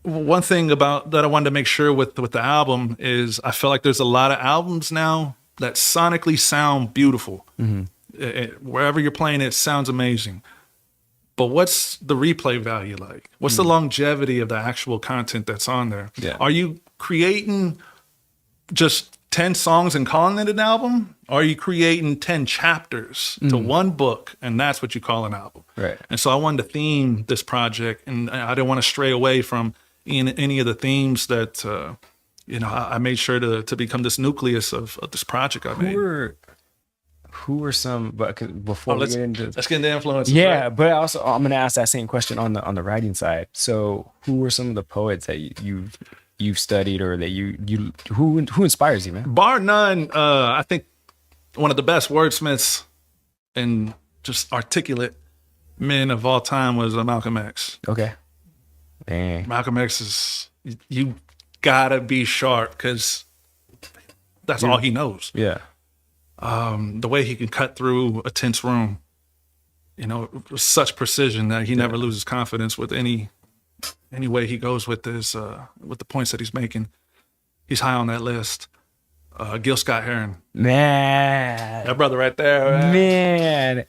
[SPEAKER 3] One thing about that I wanted to make sure with the album is I feel like there's a lot of albums now that sonically sound beautiful. Mm-hmm. Wherever you're playing it sounds amazing. But what's the replay value like? What's the longevity of the actual content that's on there?
[SPEAKER 2] Yeah.
[SPEAKER 3] Are you creating just 10 songs and calling it an album? Or are you creating 10 chapters to one book, and that's what you call an album?
[SPEAKER 2] Right.
[SPEAKER 3] And so I wanted to theme this project, and I didn't want to stray away from any of the themes that, I made sure to become this nucleus of this project I made.
[SPEAKER 2] Who were some, but before we get into...
[SPEAKER 3] Let's get into influences.
[SPEAKER 2] Yeah,
[SPEAKER 3] right?
[SPEAKER 2] but also I'm going to ask that same question on the writing side. So who were some of the poets that you've studied, or that who inspires you, man?
[SPEAKER 3] Bar none, I think one of the best wordsmiths and just articulate men of all time was Malcolm X.
[SPEAKER 2] Okay. Dang.
[SPEAKER 3] Malcolm X is, you gotta be sharp, because that's all he knows.
[SPEAKER 2] Yeah.
[SPEAKER 3] The way he can cut through a tense room, with such precision that he never loses confidence with any way he goes with with the points that he's making. He's high on that list. Gil Scott-Heron.
[SPEAKER 2] Man.
[SPEAKER 3] That brother right there.
[SPEAKER 2] Man.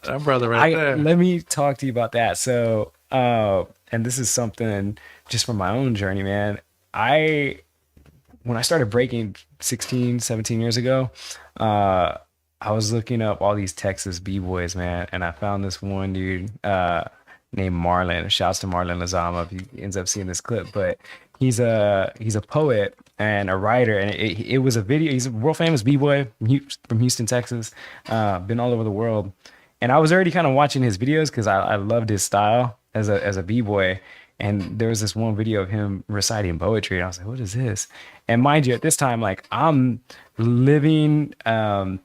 [SPEAKER 3] That brother right there.
[SPEAKER 2] Let me talk to you about that. So, and this is something just from my own journey, man. When I started breaking 16, 17 years ago, I was looking up all these Texas B-boys, man. And I found this one dude named Marlon. Shouts to Marlon Lazama if he ends up seeing this clip. But he's a poet and a writer. And it was a video. He's a world famous B-boy from Houston, Texas. Been all over the world. And I was already kind of watching his videos because I loved his style as a B-boy. And there was this one video of him reciting poetry. And I was like, what is this? And mind you, at this time, like, I'm living, I'm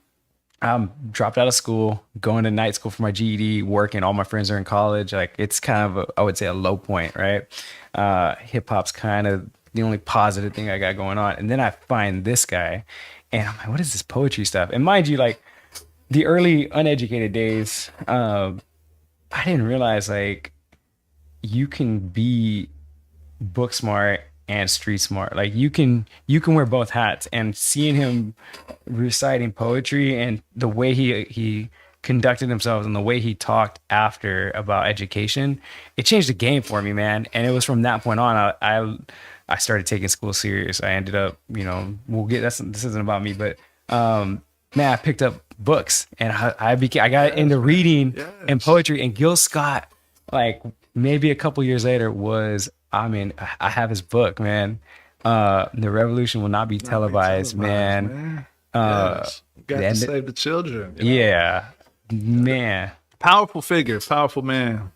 [SPEAKER 2] dropped out of school, going to night school for my GED, working. All my friends are in college. Like, it's kind of, I would say, a low point, right? Hip hop's kind of the only positive thing I got going on. And then I find this guy, and I'm like, what is this poetry stuff? And mind you, like, the early uneducated days, I didn't realize, like, you can be book smart and street smart. Like you can wear both hats. And seeing him reciting poetry and the way he conducted himself and the way he talked after about education, it changed the game for me, man. And it was from that point on I started taking school serious. I ended up, this isn't about me, but man, I picked up books and I got into reading and poetry. And Gil Scott, like maybe a couple years later, I have his book, man. The revolution will not be televised, man.
[SPEAKER 3] Yes. Got to save the children.
[SPEAKER 2] Yeah, man.
[SPEAKER 3] Powerful figure, powerful man.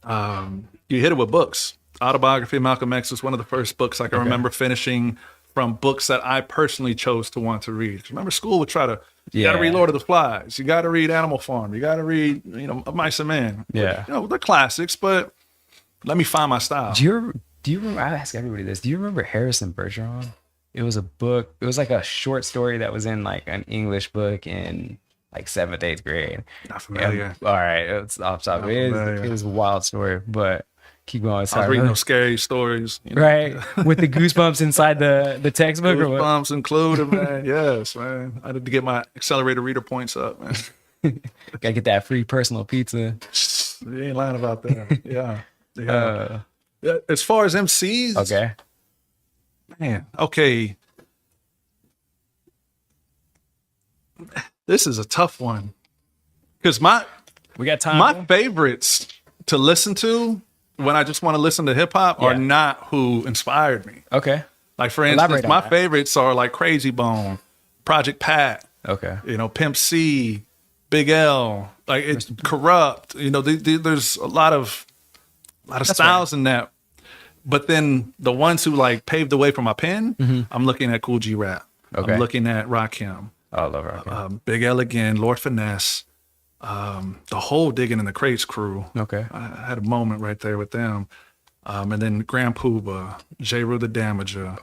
[SPEAKER 3] You hit it with books. Autobiography of Malcolm X was one of the first books I can remember finishing from books that I personally chose to want to read. Remember, school would try to, you got to read Lord of the Flies. You got to read Animal Farm. You got to read, Mice and Men.
[SPEAKER 2] Yeah.
[SPEAKER 3] They're classics, but let me find my style.
[SPEAKER 2] Do you remember, I ask everybody this, do you remember Harrison Bergeron? It was a book. It was like a short story that was in like an English book in like 7th, 8th grade.
[SPEAKER 3] Not familiar.
[SPEAKER 2] All right. It's off topic. It was a wild story, but keep going.
[SPEAKER 3] I was reading those scary stories.
[SPEAKER 2] Right. With the goosebumps inside the textbook.
[SPEAKER 3] Goosebumps included, man. Yes, man. I had to get my accelerated reader points up, man.
[SPEAKER 2] Gotta get that free personal pizza.
[SPEAKER 3] You ain't lying about that. Yeah. As far as MCs.
[SPEAKER 2] Okay.
[SPEAKER 3] Man, okay. This is a tough one. Because
[SPEAKER 2] we got time.
[SPEAKER 3] My favorites to listen to when I just want to listen to hip hop are not who inspired me.
[SPEAKER 2] Okay.
[SPEAKER 3] Like for instance, my favorites are like Crazy Bone, Project Pat.
[SPEAKER 2] Okay.
[SPEAKER 3] Pimp C, Big L. Like it's Corrupt. There's a lot of styles in that. But then the ones who like paved the way for my pen, I'm looking at Cool G Rap. Okay. I'm looking at Rakim.
[SPEAKER 2] Oh, I love Rakim.
[SPEAKER 3] Big L again, Lord Finesse, the whole Digging in the Crates crew.
[SPEAKER 2] Okay.
[SPEAKER 3] I had a moment right there with them. And then Grand Poobah, J. Rue the Damager,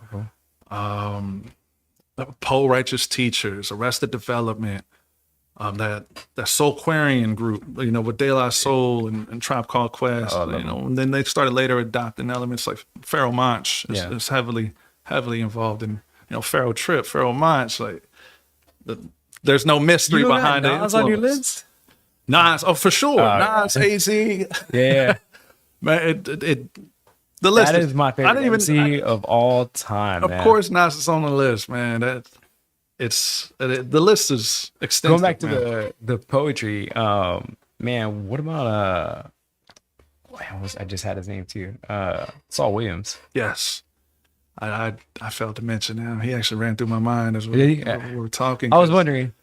[SPEAKER 3] Poe Righteous Teachers, Arrested Development, that Soulquarian group, with De La Soul and Tribe Called Quest, and then they started later adopting elements like Pharaoh Monch is heavily involved in, PharaohTrip, Pharaoh Monch, like there's no mystery behind it.
[SPEAKER 2] Nas on your list?
[SPEAKER 3] Nas, for sure. Nas, AZ.
[SPEAKER 2] Yeah.
[SPEAKER 3] Man, the list
[SPEAKER 2] is my favorite MC of all time.
[SPEAKER 3] Of course, Nas is on the list, man. The list is extensive.
[SPEAKER 2] Going back to the poetry, man. What about I just had his name too. Saul Williams.
[SPEAKER 3] Yes, I failed to mention him. He actually ran through my mind as we were talking.
[SPEAKER 2] I was wondering.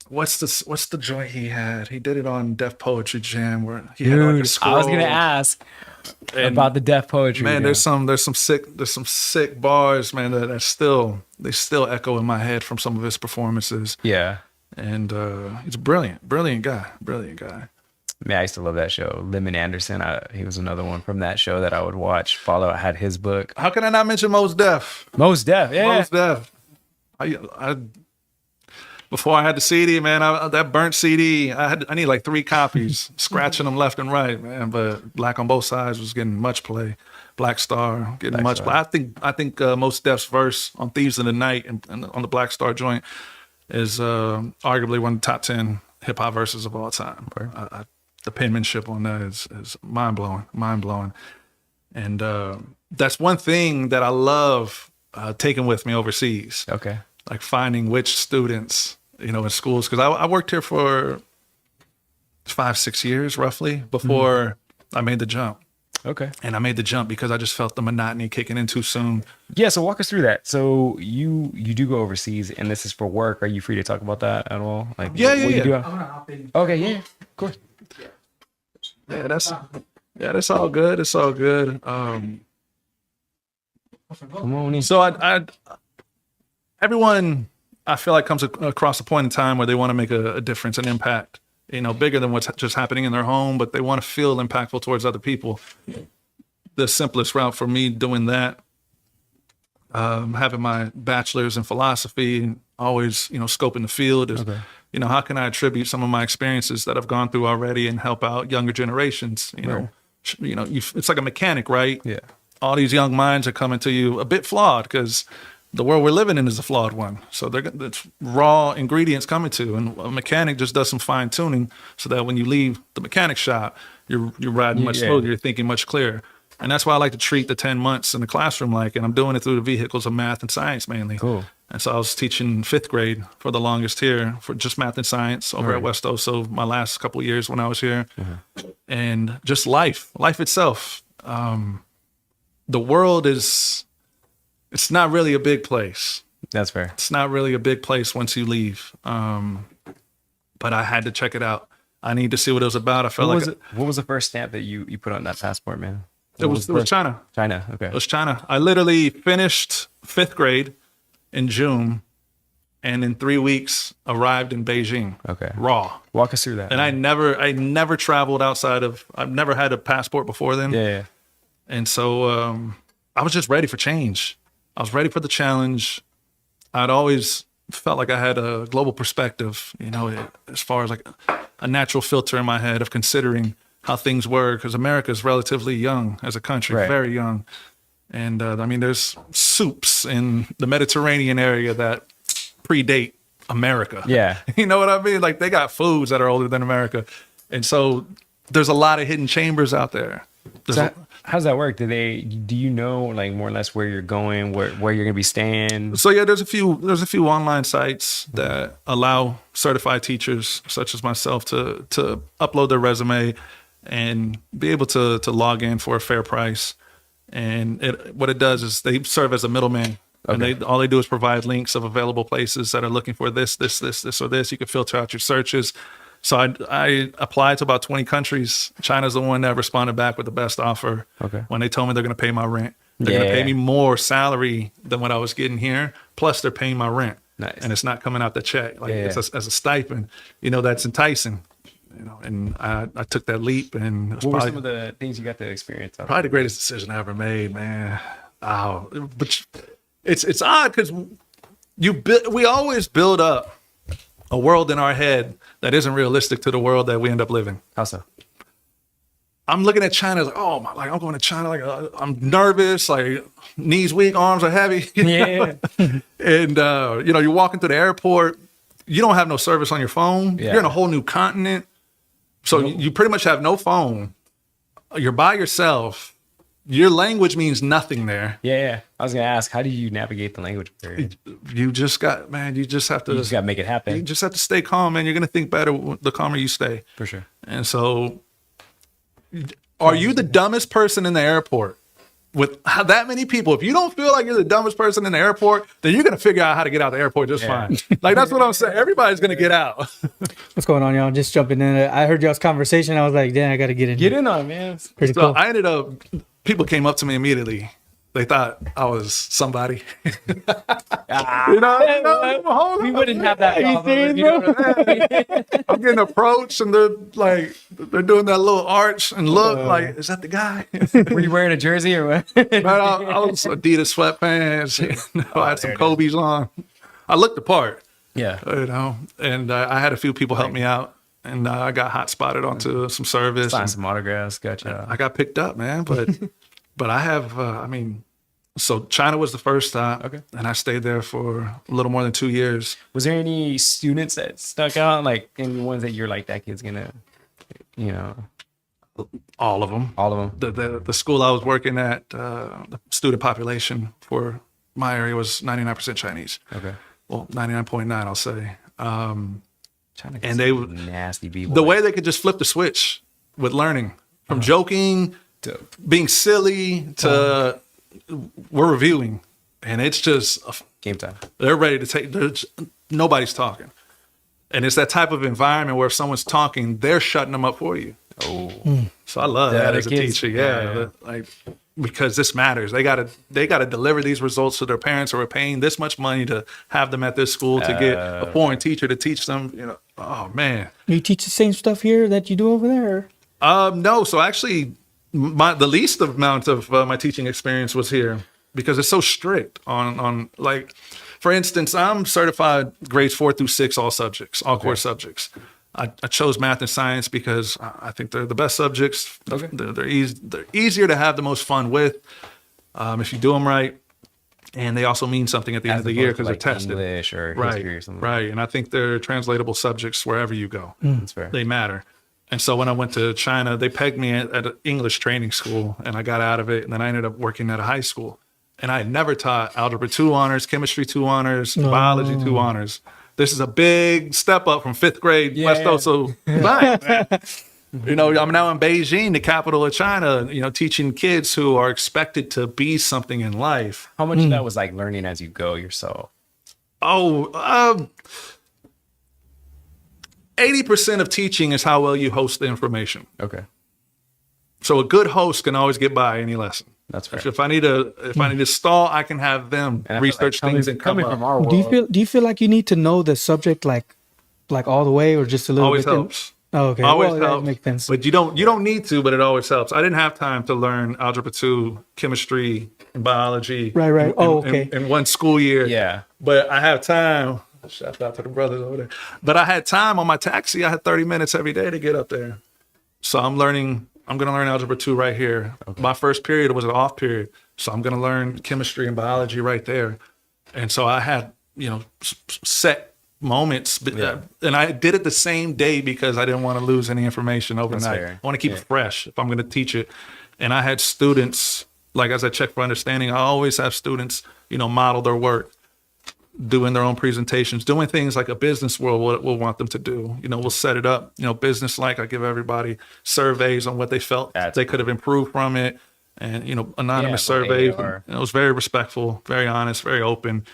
[SPEAKER 3] What's the joint he had? He did it on Def Poetry Jam where he had like a scroll.
[SPEAKER 2] I was gonna ask about the Def Poetry.
[SPEAKER 3] Man, there's some sick bars, man, that still echo in my head from some of his performances.
[SPEAKER 2] Yeah.
[SPEAKER 3] And he's a brilliant guy.
[SPEAKER 2] Man, I used to love that show. Lemon Anderson, he was another one from that show that I would watch, follow. I had his book.
[SPEAKER 3] How can I not mention Mos Def?
[SPEAKER 2] Mos Def, yeah.
[SPEAKER 3] Mos Def. I before I had the CD, man, that burnt CD, I need like 3 copies, scratching them left and right, man. But Black on Both Sides was getting much play. Black Star getting much play. I think Mos Def's verse on Thieves in the Night and on the Black Star joint is arguably one of the top 10 hip hop verses of all time. The penmanship on that is mind blowing. And that's one thing that I love taking with me overseas.
[SPEAKER 2] Okay.
[SPEAKER 3] Like finding which students, in schools, because I worked here for 5-6 years roughly before I made the jump.
[SPEAKER 2] Okay.
[SPEAKER 3] And I made the jump because I just felt the monotony kicking in too soon.
[SPEAKER 2] Yeah, so walk us through that. So you do go overseas, and this is for work. Are you free to talk about that at all? Like,
[SPEAKER 3] yeah.
[SPEAKER 2] Okay, yeah, of course.
[SPEAKER 3] Yeah, that's all good. It's all good.
[SPEAKER 2] Come on in.
[SPEAKER 3] So everyone, I feel like, comes across a point in time where they want to make a difference, an impact, bigger than what's just happening in their home, but they want to feel impactful towards other people. The simplest route for me doing that, having my bachelor's in philosophy, always, scoping the field is, how can I attribute some of my experiences that I've gone through already and help out younger generations? It's like a mechanic, right?
[SPEAKER 2] Yeah.
[SPEAKER 3] all these young minds are coming to you a bit flawed because the world we're living in is a flawed one. So it's raw ingredients coming to, and a mechanic just does some fine tuning so that when you leave the mechanic shop, you're riding much smoother, you're thinking much clearer. And that's why I like to treat the 10 months in the classroom like, and I'm doing it through the vehicles of math and science mainly.
[SPEAKER 2] Cool.
[SPEAKER 3] And so I was teaching 5th grade for the longest here for just math and science over at West Oso my last couple of years when I was here. And just life itself. The world it's not really a big place.
[SPEAKER 2] That's fair.
[SPEAKER 3] It's not really a big place once you leave. But I had to check it out. I need to see what it was about. I felt
[SPEAKER 2] what was the first stamp that you put on that passport, man?
[SPEAKER 3] It was China.
[SPEAKER 2] China, okay.
[SPEAKER 3] It was China. I literally finished 5th grade in June, and in 3 weeks arrived in Beijing.
[SPEAKER 2] Okay.
[SPEAKER 3] Raw.
[SPEAKER 2] Walk us through that.
[SPEAKER 3] And I never traveled outside of, I've never had a passport before then.
[SPEAKER 2] Yeah.
[SPEAKER 3] And so I was just ready for change. I was ready for the challenge. I'd always felt like I had a global perspective, as far as like a natural filter in my head of considering how things were, because America is relatively young as a country, very young. And there's soups in the Mediterranean area that predate America.
[SPEAKER 2] Yeah.
[SPEAKER 3] You know what I mean? Like they got foods that are older than America. And so there's a lot of hidden chambers out there.
[SPEAKER 2] How does that work? Do you know like more or less where you're going, where you're gonna be staying?
[SPEAKER 3] So yeah, there's a few online sites that allow certified teachers such as myself to upload their resume and be able to log in for a fair price. And what it does is they serve as a middleman. Okay. And all they do is provide links of available places that are looking for this, or this. You can filter out your searches. So I applied to about 20 countries. China's the one that responded back with the best offer. Okay. When they told me they're going to pay my rent. They're going to pay me more salary than what I was getting here. Plus they're paying my rent. Nice. And it's not coming out the check. Like it's as a stipend. That's enticing. And I took that leap. And
[SPEAKER 2] what were some of the things you got to experience?
[SPEAKER 3] Probably the greatest decision I ever made, man. But it's odd because we always build up a world in our head that isn't realistic to the world that we end up living.
[SPEAKER 2] How so?
[SPEAKER 3] I'm looking at China like, I'm going to China. Like I'm nervous, like knees weak, arms are heavy.
[SPEAKER 2] Yeah.
[SPEAKER 3] And you're walking through the airport. You don't have no service on your phone. Yeah. You're in a whole new continent. So you pretty much have no phone. You're by yourself. Your language means nothing there.
[SPEAKER 2] Yeah. I was going to ask, how do you navigate the language barrier?
[SPEAKER 3] You just have to. You just got
[SPEAKER 2] to make it happen.
[SPEAKER 3] You just have to stay calm, man. You're going to think better the calmer you stay.
[SPEAKER 2] For sure.
[SPEAKER 3] And so, are you the dumbest person in the airport? With that many people, if you don't feel like you're the dumbest person in the airport, then you're going to figure out how to get out the airport just fine. Like, that's what I'm saying. Everybody's going to get out.
[SPEAKER 1] What's going on, y'all? Just jumping in. I heard y'all's conversation. I was like, damn, I got to get in.
[SPEAKER 2] Get in on it, man. It's
[SPEAKER 1] pretty cool.
[SPEAKER 3] I ended up, people came up to me immediately. They thought I was somebody.
[SPEAKER 2] We wouldn't have that problem.
[SPEAKER 3] I'm getting approached and they're doing that little arch and look like, is that the guy?
[SPEAKER 2] Were you wearing a jersey or what?
[SPEAKER 3] Man, I was Adidas sweatpants. I had some Kobe's on. I looked the part.
[SPEAKER 2] Yeah.
[SPEAKER 3] And I had a few people help me out. And I got hot spotted onto some service.
[SPEAKER 2] Signed some autographs. Gotcha.
[SPEAKER 3] I got picked up, man. But I have, so China was the first stop. Okay. And I stayed there for a little more than 2 years.
[SPEAKER 2] Was there any students that stuck out? Like any ones that you're like, that kid's gonna,
[SPEAKER 3] All of them.
[SPEAKER 2] All of them.
[SPEAKER 3] The school I was working at, the student population for my area was 99% Chinese. Okay. Well, 99.9, I'll say.
[SPEAKER 2] China
[SPEAKER 3] and they were
[SPEAKER 2] nasty people.
[SPEAKER 3] The way they could just flip the switch with learning from joking to being silly to we're reviewing, and it's just
[SPEAKER 2] game time.
[SPEAKER 3] They're ready to take. Nobody's talking, and it's that type of environment where if someone's talking, they're shutting them up for you. So I love that as a teacher. Yeah. Because this matters. They gotta deliver these results to their parents who are paying this much money to have them at this school to get a foreign teacher to teach them. Oh man.
[SPEAKER 1] You teach the same stuff here that you do over there?
[SPEAKER 3] No. So actually, the least amount of my teaching experience was here because it's so strict on like, for instance, I'm certified grades 4 through 6, all subjects, all core subjects. I chose math and science because I think they're the best subjects. Okay. They're easier to have the most fun with. if you do them right. And they also mean something at the end of the year because they're tested.
[SPEAKER 2] English or history or something.
[SPEAKER 3] Right. And I think they're translatable subjects wherever you go.
[SPEAKER 2] That's fair.
[SPEAKER 3] They matter. And so when I went to China, they pegged me at an English training school, and I got out of it. And then I ended up working at a high school. And I had never taught Algebra 2 honors, Chemistry 2 honors, Biology 2 honors. This is a big step up from 5th grade West Oso science. You know, I'm now in Beijing, the capital of China, you know, teaching kids who are expected to be something in life.
[SPEAKER 2] How much of that was like learning as you go yourself?
[SPEAKER 3] 80% of teaching is how well you host the information.
[SPEAKER 2] Okay.
[SPEAKER 3] So a good host can always get by any lesson.
[SPEAKER 2] That's fair.
[SPEAKER 3] If I need to stall, I can have them research things and come
[SPEAKER 2] coming
[SPEAKER 3] up.
[SPEAKER 2] from our world.
[SPEAKER 1] Do you feel like you need to know the subject like all the way or just a little
[SPEAKER 3] Always
[SPEAKER 1] bit?
[SPEAKER 3] helps.
[SPEAKER 1] Oh, okay.
[SPEAKER 3] Always
[SPEAKER 1] That
[SPEAKER 3] helps.
[SPEAKER 1] makes sense.
[SPEAKER 3] But you don't need to, but it always helps. I didn't have time to learn Algebra 2, Chemistry, and Biology.
[SPEAKER 1] Right.
[SPEAKER 3] In one school year.
[SPEAKER 2] Yeah.
[SPEAKER 3] But I have time. Shout out to the brothers over there. But I had time on my taxi. I had 30 minutes every day to get up there. So I'm going to learn Algebra 2 right here. Okay. My first period was an off period. So I'm going to learn Chemistry and Biology right there. And so I had, you know, set moments, and I did it the same day because I didn't want to lose any information overnight. I want to keep it fresh if I'm going to teach it. And I had students, like as I check for understanding, I always have students, you know, model their work, doing their own presentations, doing things like a business world will want them to do. You know, we'll set it up, you know, business-like. I give everybody surveys on what they felt they could have improved from it. And, you know, anonymous surveys. And it was very respectful, very honest, very open.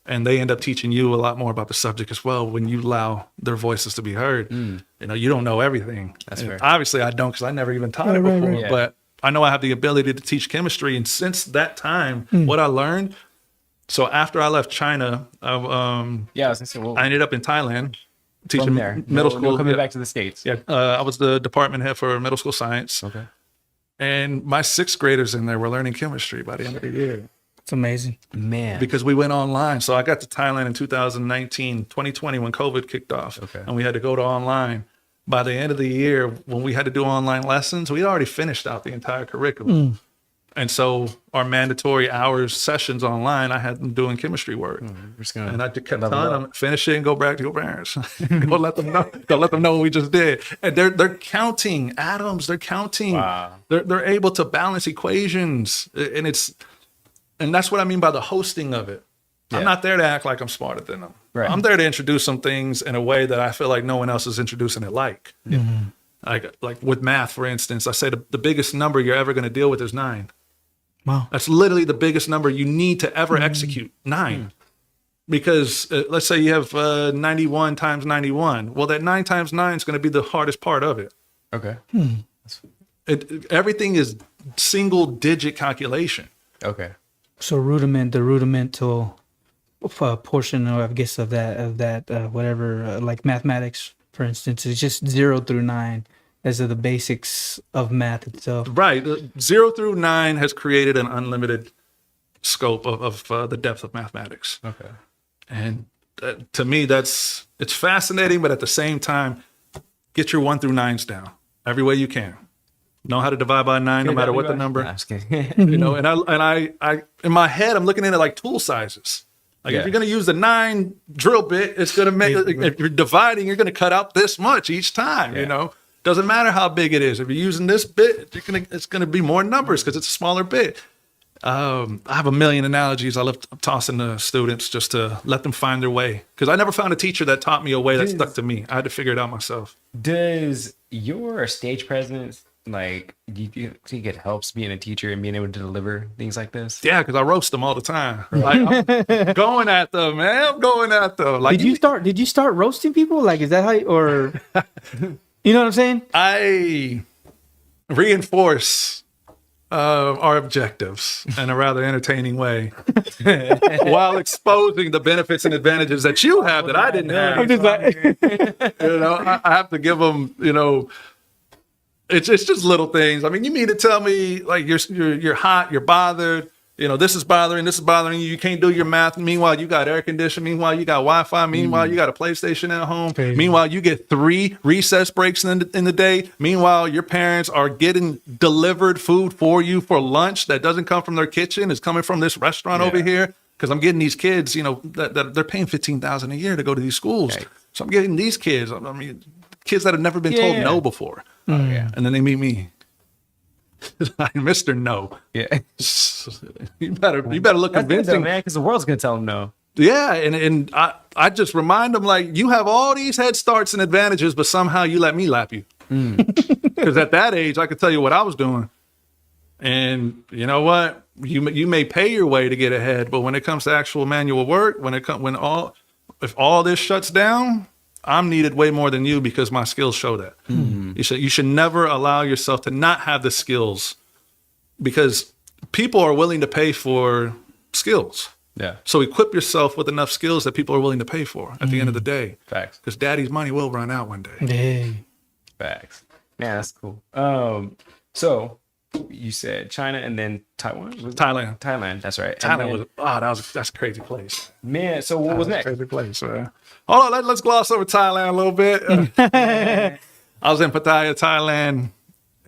[SPEAKER 3] And they end up teaching you a lot more about the subject as well when you allow their voices to be heard. You know, you don't know everything.
[SPEAKER 2] That's fair.
[SPEAKER 3] Obviously, I don't because I never even taught it before.
[SPEAKER 1] Right.
[SPEAKER 2] Yeah.
[SPEAKER 3] But I know I have the ability to teach chemistry. And since that time, what I learned, so after I left China, I ended up in Thailand teaching middle school.
[SPEAKER 2] Coming back to the States.
[SPEAKER 3] Yeah, I was the department head for middle school science.
[SPEAKER 2] Okay.
[SPEAKER 3] And my 6th graders in there were learning chemistry by the end of the year.
[SPEAKER 1] It's amazing.
[SPEAKER 2] Man.
[SPEAKER 3] Because we went online. So I got to Thailand in 2020 when COVID kicked off.
[SPEAKER 2] Okay.
[SPEAKER 3] And we had to go to online. By the end of the year, when we had to do online lessons, we already finished out the entire curriculum. And so our mandatory hours sessions online, I had them doing chemistry work. And I just kept telling them, finish it and go back to your parents. Go let them know. Go let them know what we just did. And they're counting atoms. They're counting.
[SPEAKER 2] Wow.
[SPEAKER 3] They're able to balance equations. And that's what I mean by the hosting of it. I'm not there to act like I'm smarter than them.
[SPEAKER 2] Right.
[SPEAKER 3] I'm there to introduce some things in a way that I feel like no one else is introducing it like. Like with math, for instance, I say the biggest number you're ever going to deal with is 9.
[SPEAKER 1] Wow.
[SPEAKER 3] That's literally the biggest number you need to ever execute, 9. Because let's say you have 91 times 91. Well, that 9 times 9 is going to be the hardest part of it.
[SPEAKER 2] Okay.
[SPEAKER 3] Everything is single digit calculation.
[SPEAKER 2] Okay.
[SPEAKER 1] So the rudimental portion, I guess, of that whatever, like mathematics, for instance, is just 0 through 9 as of the basics of math itself.
[SPEAKER 3] Right. 0 through 9 has created an unlimited scope of the depth of mathematics.
[SPEAKER 2] Okay.
[SPEAKER 3] And to me, it's fascinating, but at the same time, get your 1 through 9s down every way you can. Know how to divide by 9, no matter what the number.
[SPEAKER 2] I'm just kidding.
[SPEAKER 3] You know, and I in my head, I'm looking at it like tool sizes. Like if you're going to use the 9 drill bit, it's going to make, if you're dividing, you're going to cut out this much each time, you know. Doesn't matter how big it is. If you're using this bit, it's going to be more numbers because it's a smaller bit. I have a million analogies I love tossing to students just to let them find their way. Because I never found a teacher that taught me a way that stuck to me. I had to figure it out myself.
[SPEAKER 2] Does your stage presence, like, do you think it helps being a teacher and being able to deliver things like this?
[SPEAKER 3] Yeah, because I roast them all the time. Like, I'm going at them, man. I'm going at them. Like,
[SPEAKER 1] Did you start roasting people? Like, is that how or you know what I'm saying?
[SPEAKER 3] I reinforce our objectives in a rather entertaining way while exposing the benefits and advantages that you have that I didn't have.
[SPEAKER 1] I'm just like,
[SPEAKER 3] You know, I have to give them, you know, it's just little things. I mean, you mean to tell me like you're hot, you're bothered, this is bothering you. You can't do your math. Meanwhile, you got air conditioning. Meanwhile, you got Wi-Fi. Meanwhile, you got a PlayStation at home.
[SPEAKER 1] Crazy.
[SPEAKER 3] Meanwhile, you get 3 recess breaks in the day. Meanwhile, your parents are getting delivered food for you for lunch that doesn't come from their kitchen. It's coming from this restaurant over here. Because I'm getting these kids, that they're paying $15,000 a year to go to these schools. Right. So I'm getting these kids. I mean, kids that have never been told no before. And then they meet me. Mr. No.
[SPEAKER 2] Yeah.
[SPEAKER 3] You better look convincing,
[SPEAKER 2] man, because the world's gonna tell them no.
[SPEAKER 3] Yeah, and I just remind them, like, you have all these head starts and advantages, but somehow you let me lap you. Because at that age, I could tell you what I was doing. And you know what? You may pay your way to get ahead, but when it comes to actual manual work, if all this shuts down, I'm needed way more than you because my skills show that. You should never allow yourself to not have the skills, because people are willing to pay for skills.
[SPEAKER 2] Yeah.
[SPEAKER 3] So equip yourself with enough skills that people are willing to pay for at the end of the day.
[SPEAKER 2] Facts.
[SPEAKER 3] Because daddy's money will run out one day.
[SPEAKER 1] Hey.
[SPEAKER 2] Facts. Man, that's cool. So you said China and then Taiwan? Thailand, that's right.
[SPEAKER 3] That's a crazy place.
[SPEAKER 2] Man, so what was next?
[SPEAKER 3] Crazy place, man. Hold on, let's gloss over Thailand a little bit. I was in Pattaya, Thailand,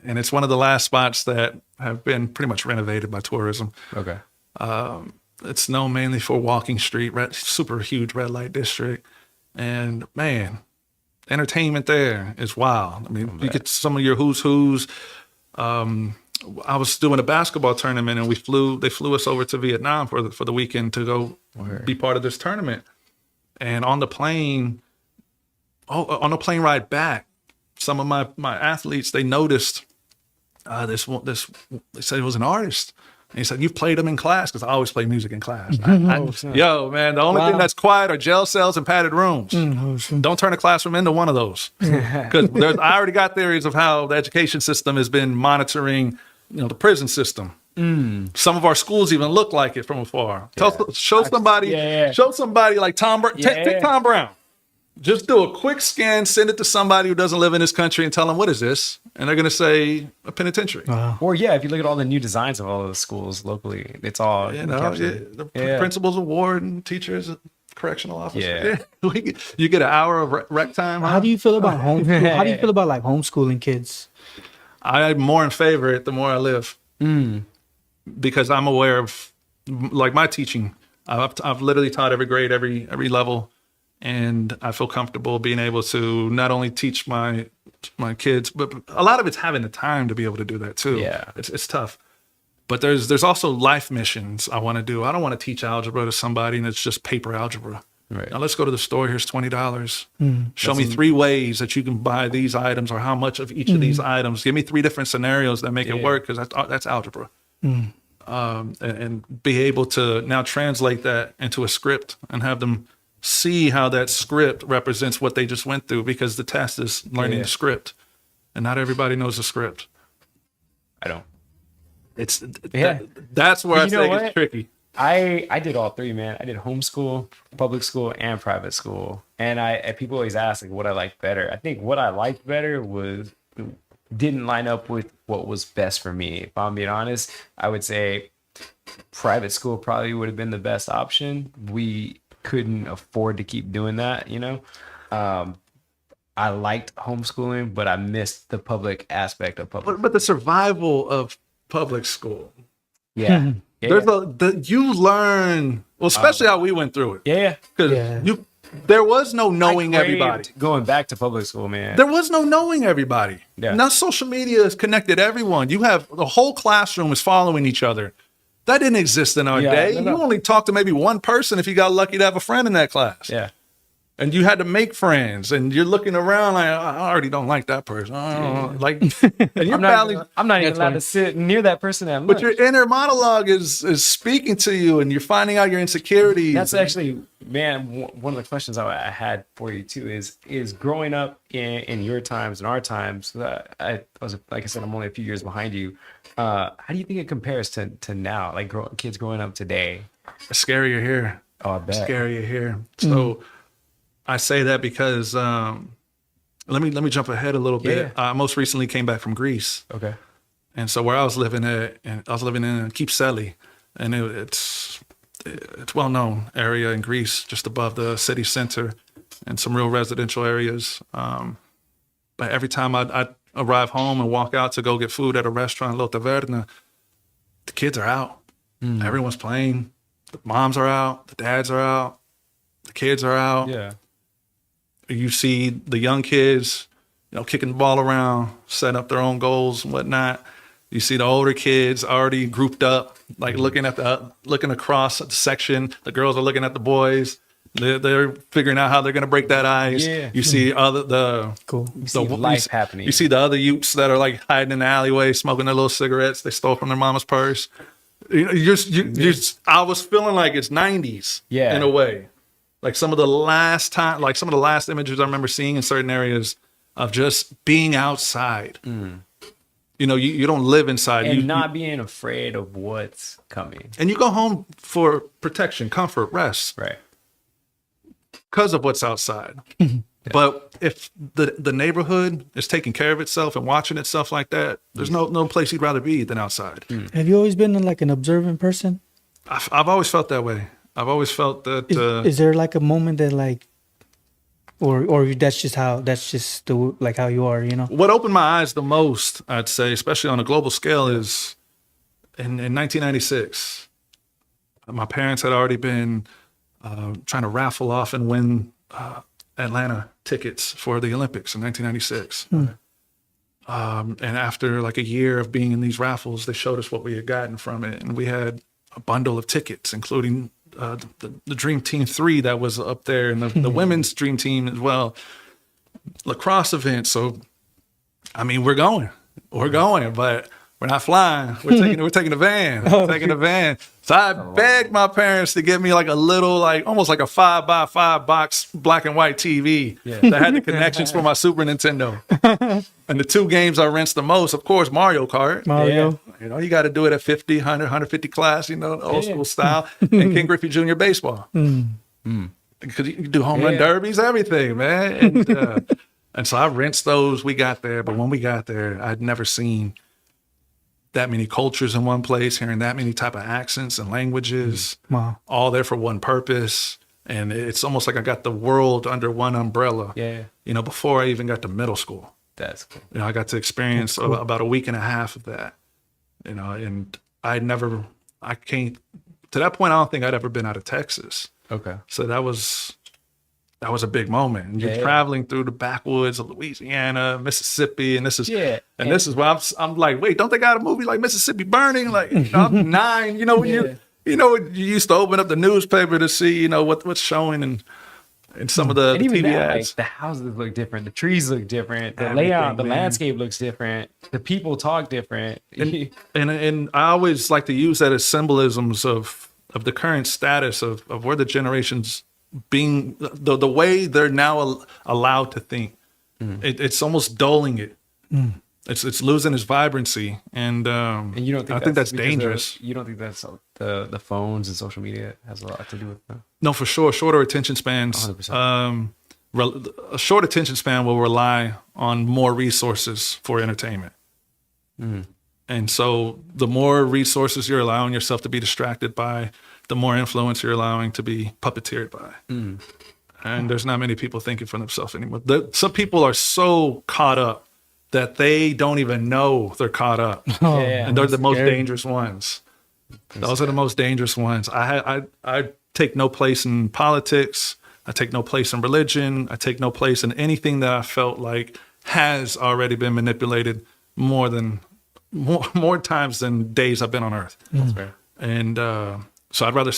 [SPEAKER 3] and it's one of the last spots that have been pretty much renovated by tourism.
[SPEAKER 2] Okay.
[SPEAKER 3] It's known mainly for walking street, super huge red light district. And man, entertainment there is wild. I mean, you get some of your who's. I was doing a basketball tournament, and they flew us over to Vietnam for the weekend to go be part of this tournament. And on the plane ride back, some of my athletes, they noticed this. They said it was an artist. And he said, "You've played them in class?" Because I always play music in class. Yo, man, the only thing that's quiet are jail cells and padded rooms. Don't turn a classroom into one of those. Because I already got theories of how the education system has been monitoring, the prison system. Some of our schools even look like it from afar. Show somebody like Tom Brown. Take Tom Brown. Just do a quick scan, send it to somebody who doesn't live in this country and tell them, what is this? And they're going to say a penitentiary.
[SPEAKER 1] Wow.
[SPEAKER 2] Or if you look at all the new designs of all of the schools locally, it's all
[SPEAKER 3] the principals award and teachers, correctional officers. You get an hour of rec time.
[SPEAKER 1] How do you feel about homeschool? How do you feel about like homeschooling kids?
[SPEAKER 3] I'm more in favor it the more I live. Because I'm aware of, like, my teaching. I've literally taught every grade, every level. And I feel comfortable being able to not only teach my kids, but a lot of it's having the time to be able to do that too.
[SPEAKER 2] Yeah,
[SPEAKER 3] it's tough. But there's also life missions I want to do. I don't want to teach algebra to somebody and it's just paper algebra.
[SPEAKER 2] Right.
[SPEAKER 3] Now let's go to the store. Here's $20. Show me 3 ways that you can buy these items, or how much of each of these items. Give me 3 different scenarios that make it work, because that's algebra. And be able to now translate that into a script and have them see how that script represents what they just went through, because the test is learning the script, and not everybody knows the script.
[SPEAKER 2] I don't.
[SPEAKER 3] That's where I think it's tricky.
[SPEAKER 2] I did all 3, man. I did homeschool, public school, and private school. And people always ask, like, what I liked better. I think what I liked better didn't line up with what was best for me. If I'm being honest, I would say private school probably would have been the best option. We couldn't afford to keep doing that, I liked homeschooling, but I missed the public aspect of public.
[SPEAKER 3] But the survival of public school.
[SPEAKER 2] Yeah.
[SPEAKER 3] You learn, well, especially how we went through it.
[SPEAKER 2] Yeah.
[SPEAKER 3] Because there was no knowing everybody.
[SPEAKER 2] Going back to public school, man.
[SPEAKER 3] There was no knowing everybody.
[SPEAKER 2] Yeah.
[SPEAKER 3] Now social media has connected everyone. You have the whole classroom is following each other. That didn't exist in our day. No. You only talked to maybe one person if you got lucky to have a friend in that class.
[SPEAKER 2] Yeah.
[SPEAKER 3] And you had to make friends, and you're looking around like, I already don't like that person. And
[SPEAKER 2] I'm not even allowed to sit near that person at lunch.
[SPEAKER 3] But your inner monologue is speaking to you, and you're finding out your insecurities.
[SPEAKER 2] That's actually, man, one of the questions I had for you too is growing up in your times and our times. I was, like I said, I'm only a few years behind you. How do you think it compares to now? Like kids growing up today.
[SPEAKER 3] It's scarier here.
[SPEAKER 2] Oh, I bet.
[SPEAKER 3] Scarier here. So I say that because let me jump ahead a little bit. I most recently came back from Greece.
[SPEAKER 2] Okay.
[SPEAKER 3] And so where I was living in Kypseli, and it's well known area in Greece, just above the city center, and some real residential areas. But every time I arrive home and walk out to go get food at a restaurant, La Taverna, the kids are out. Everyone's playing. The moms are out. The dads are out. The kids are out.
[SPEAKER 2] Yeah.
[SPEAKER 3] You see the young kids, kicking the ball around, setting up their own goals and whatnot. You see the older kids already grouped up, like looking across the section. The girls are looking at the boys. They're figuring out how they're going to break that ice.
[SPEAKER 2] Yeah.
[SPEAKER 3] You see
[SPEAKER 2] Life happening.
[SPEAKER 3] You see the other youths that are like hiding in the alleyway, smoking their little cigarettes they stole from their mama's purse. I was feeling like it's 90s in a way. Like some of the last images I remember seeing in certain areas of just being outside. You don't live inside.
[SPEAKER 2] And not being afraid of what's coming.
[SPEAKER 3] And you go home for protection, comfort, rest.
[SPEAKER 2] Right.
[SPEAKER 3] Because of what's outside. But if the neighborhood is taking care of itself and watching itself like that, there's no place you'd rather be than outside.
[SPEAKER 1] Have you always been like an observant person?
[SPEAKER 3] I've always felt that way. I've always felt that.
[SPEAKER 1] Is there like a moment that like, or that's just how how you are,
[SPEAKER 3] What opened my eyes the most, I'd say, especially on a global scale, is in 1996. My parents had already been trying to raffle off and win Atlanta tickets for the Olympics in 1996. And after like a year of being in these raffles, they showed us what we had gotten from it. And we had a bundle of tickets, including the Dream Team 3 that was up there, and the women's Dream Team as well. Lacrosse event. So, I mean, we're going, but we're not flying. We're taking a van. A van. So I begged my parents to get me like a little, almost like a 5x5 box black and white TV that had the connections for my Super Nintendo. And the two games I rinsed the most, of course, Mario Kart. You got to do it at 50, 100, 150 class, old school style. And King Griffey Jr. baseball. Because you can do home run derbies, everything, man. And so I rinsed those. We got there. But when we got there, I'd never seen that many cultures in one place, hearing that many type of accents and languages, all there for one purpose. And it's almost like I got the world under one umbrella. Before I even got to middle school.
[SPEAKER 2] That's cool.
[SPEAKER 3] I got to experience about a week and a half of that. And to that point, I don't think I'd ever been out of Texas.
[SPEAKER 2] Okay.
[SPEAKER 3] So that was a big moment. And you're traveling through the backwoods of Louisiana, Mississippi, and this is where I'm like, wait, don't they got a movie like Mississippi Burning? Like, I'm 9. When you used to open up the newspaper to see, what's showing and some of the TV ads.
[SPEAKER 2] The houses look different, the trees look different, the layout, the landscape looks different, the people talk different.
[SPEAKER 3] And I always like to use that as symbolisms of the current status of where the generations being the way they're now allowed to think. It's almost dulling it. It's losing its vibrancy, and you don't think I think that's dangerous.
[SPEAKER 2] You don't think that's the phones and social media has a lot to do with that?
[SPEAKER 3] No, for sure. Shorter attention spans. 100%. A short attention span will rely on more resources for entertainment. And so the more resources you're allowing yourself to be distracted by, the more influence you're allowing to be puppeteered by. And there's not many people thinking for themselves anymore. Some people are so caught up that they don't even know they're caught up. And they're the most dangerous ones. Those are the most dangerous ones. I take no place in politics. I take no place in religion. I take no place in anything that I felt like has already been manipulated more times than days I've been on Earth.
[SPEAKER 2] That's fair.
[SPEAKER 3] And so I'd rather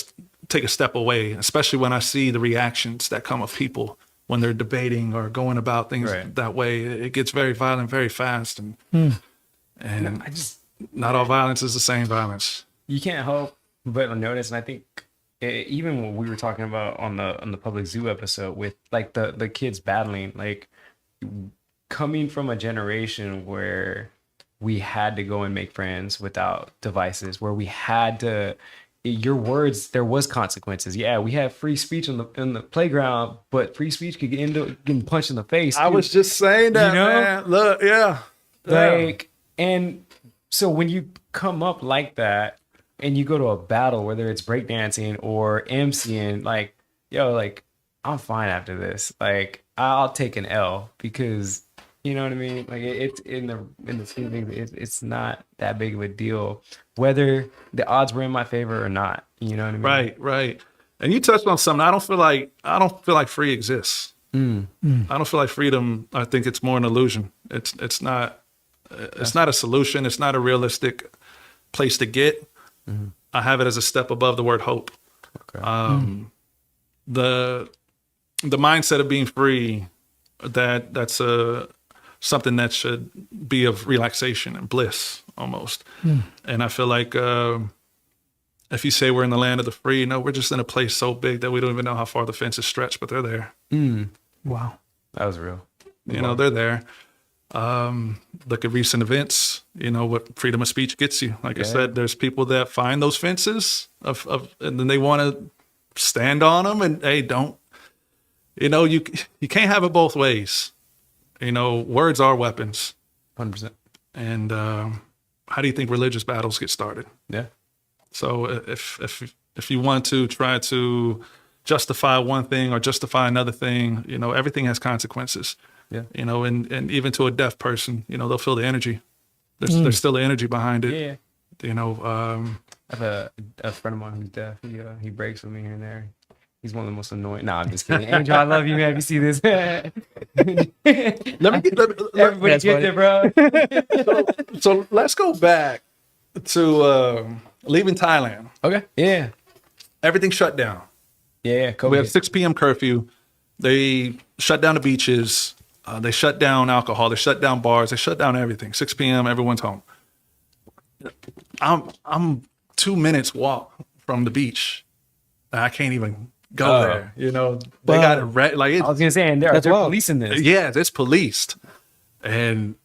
[SPEAKER 3] take a step away, especially when I see the reactions that come of people when they're debating or going about things that way. It gets very violent very fast. And not all violence is the same violence.
[SPEAKER 2] You can't help but notice, and I think even when we were talking about on the Public Zoo episode with like the kids battling, like coming from a generation where we had to go and make friends without devices, where we had to, your words, there was consequences. Yeah, we had free speech in the playground, but free speech could end up getting punched in the face.
[SPEAKER 3] I was just saying that, man. Look,
[SPEAKER 2] and so when you come up like that, and you go to a battle, whether it's breakdancing or MCing, like, yo, like, I'm fine after this. Like, I'll take an L because, you know what I mean? Like, it's in the scheme of things, it's not that big of a deal, whether the odds were in my favor or not. You know what I mean?
[SPEAKER 3] Right. And you touched on something. I don't feel like free exists. I don't feel like freedom. I think it's more an illusion. It's not a solution. It's not a realistic place to get. I have it as a step above the word hope. Okay. The mindset of being free, that's something that should be of relaxation and bliss almost. And I feel like if you say we're in the land of the free, no, we're just in a place so big that we don't even know how far the fences stretch, but they're there.
[SPEAKER 1] Wow.
[SPEAKER 2] That was real.
[SPEAKER 3] You know, they're there. Look at recent events, you know, what freedom of speech gets you. Like I said, there's people that find those fences and then they want to stand on them, and hey, don't, you know, you can't have it both ways. You know, words are weapons.
[SPEAKER 2] 100%.
[SPEAKER 3] And how do you think religious battles get started?
[SPEAKER 2] Yeah.
[SPEAKER 3] So if you want to try to justify one thing or justify another thing, you know, everything has consequences. Yeah. You know, and even to a deaf person, you know, they'll feel the energy. There's still the energy behind it. Yeah. You know,
[SPEAKER 2] I have a friend of mine who's deaf. He breaks with me here and there. He's one of the most annoying. No, I'm just kidding. Angel, I love you, man. If you see this. Everybody get there, bro.
[SPEAKER 3] So let's go back to leaving Thailand.
[SPEAKER 2] Okay. Yeah.
[SPEAKER 3] Everything shut down.
[SPEAKER 2] Yeah.
[SPEAKER 3] We have 6 p.m. curfew. They shut down the beaches. They shut down alcohol. They shut down bars. They shut down everything. 6 p.m. Everyone's home. I'm 2 minutes walk from the beach. I can't even go there. You know, they got it like.
[SPEAKER 2] I was gonna say, and they're policing this.
[SPEAKER 3] Yeah, it's policed, and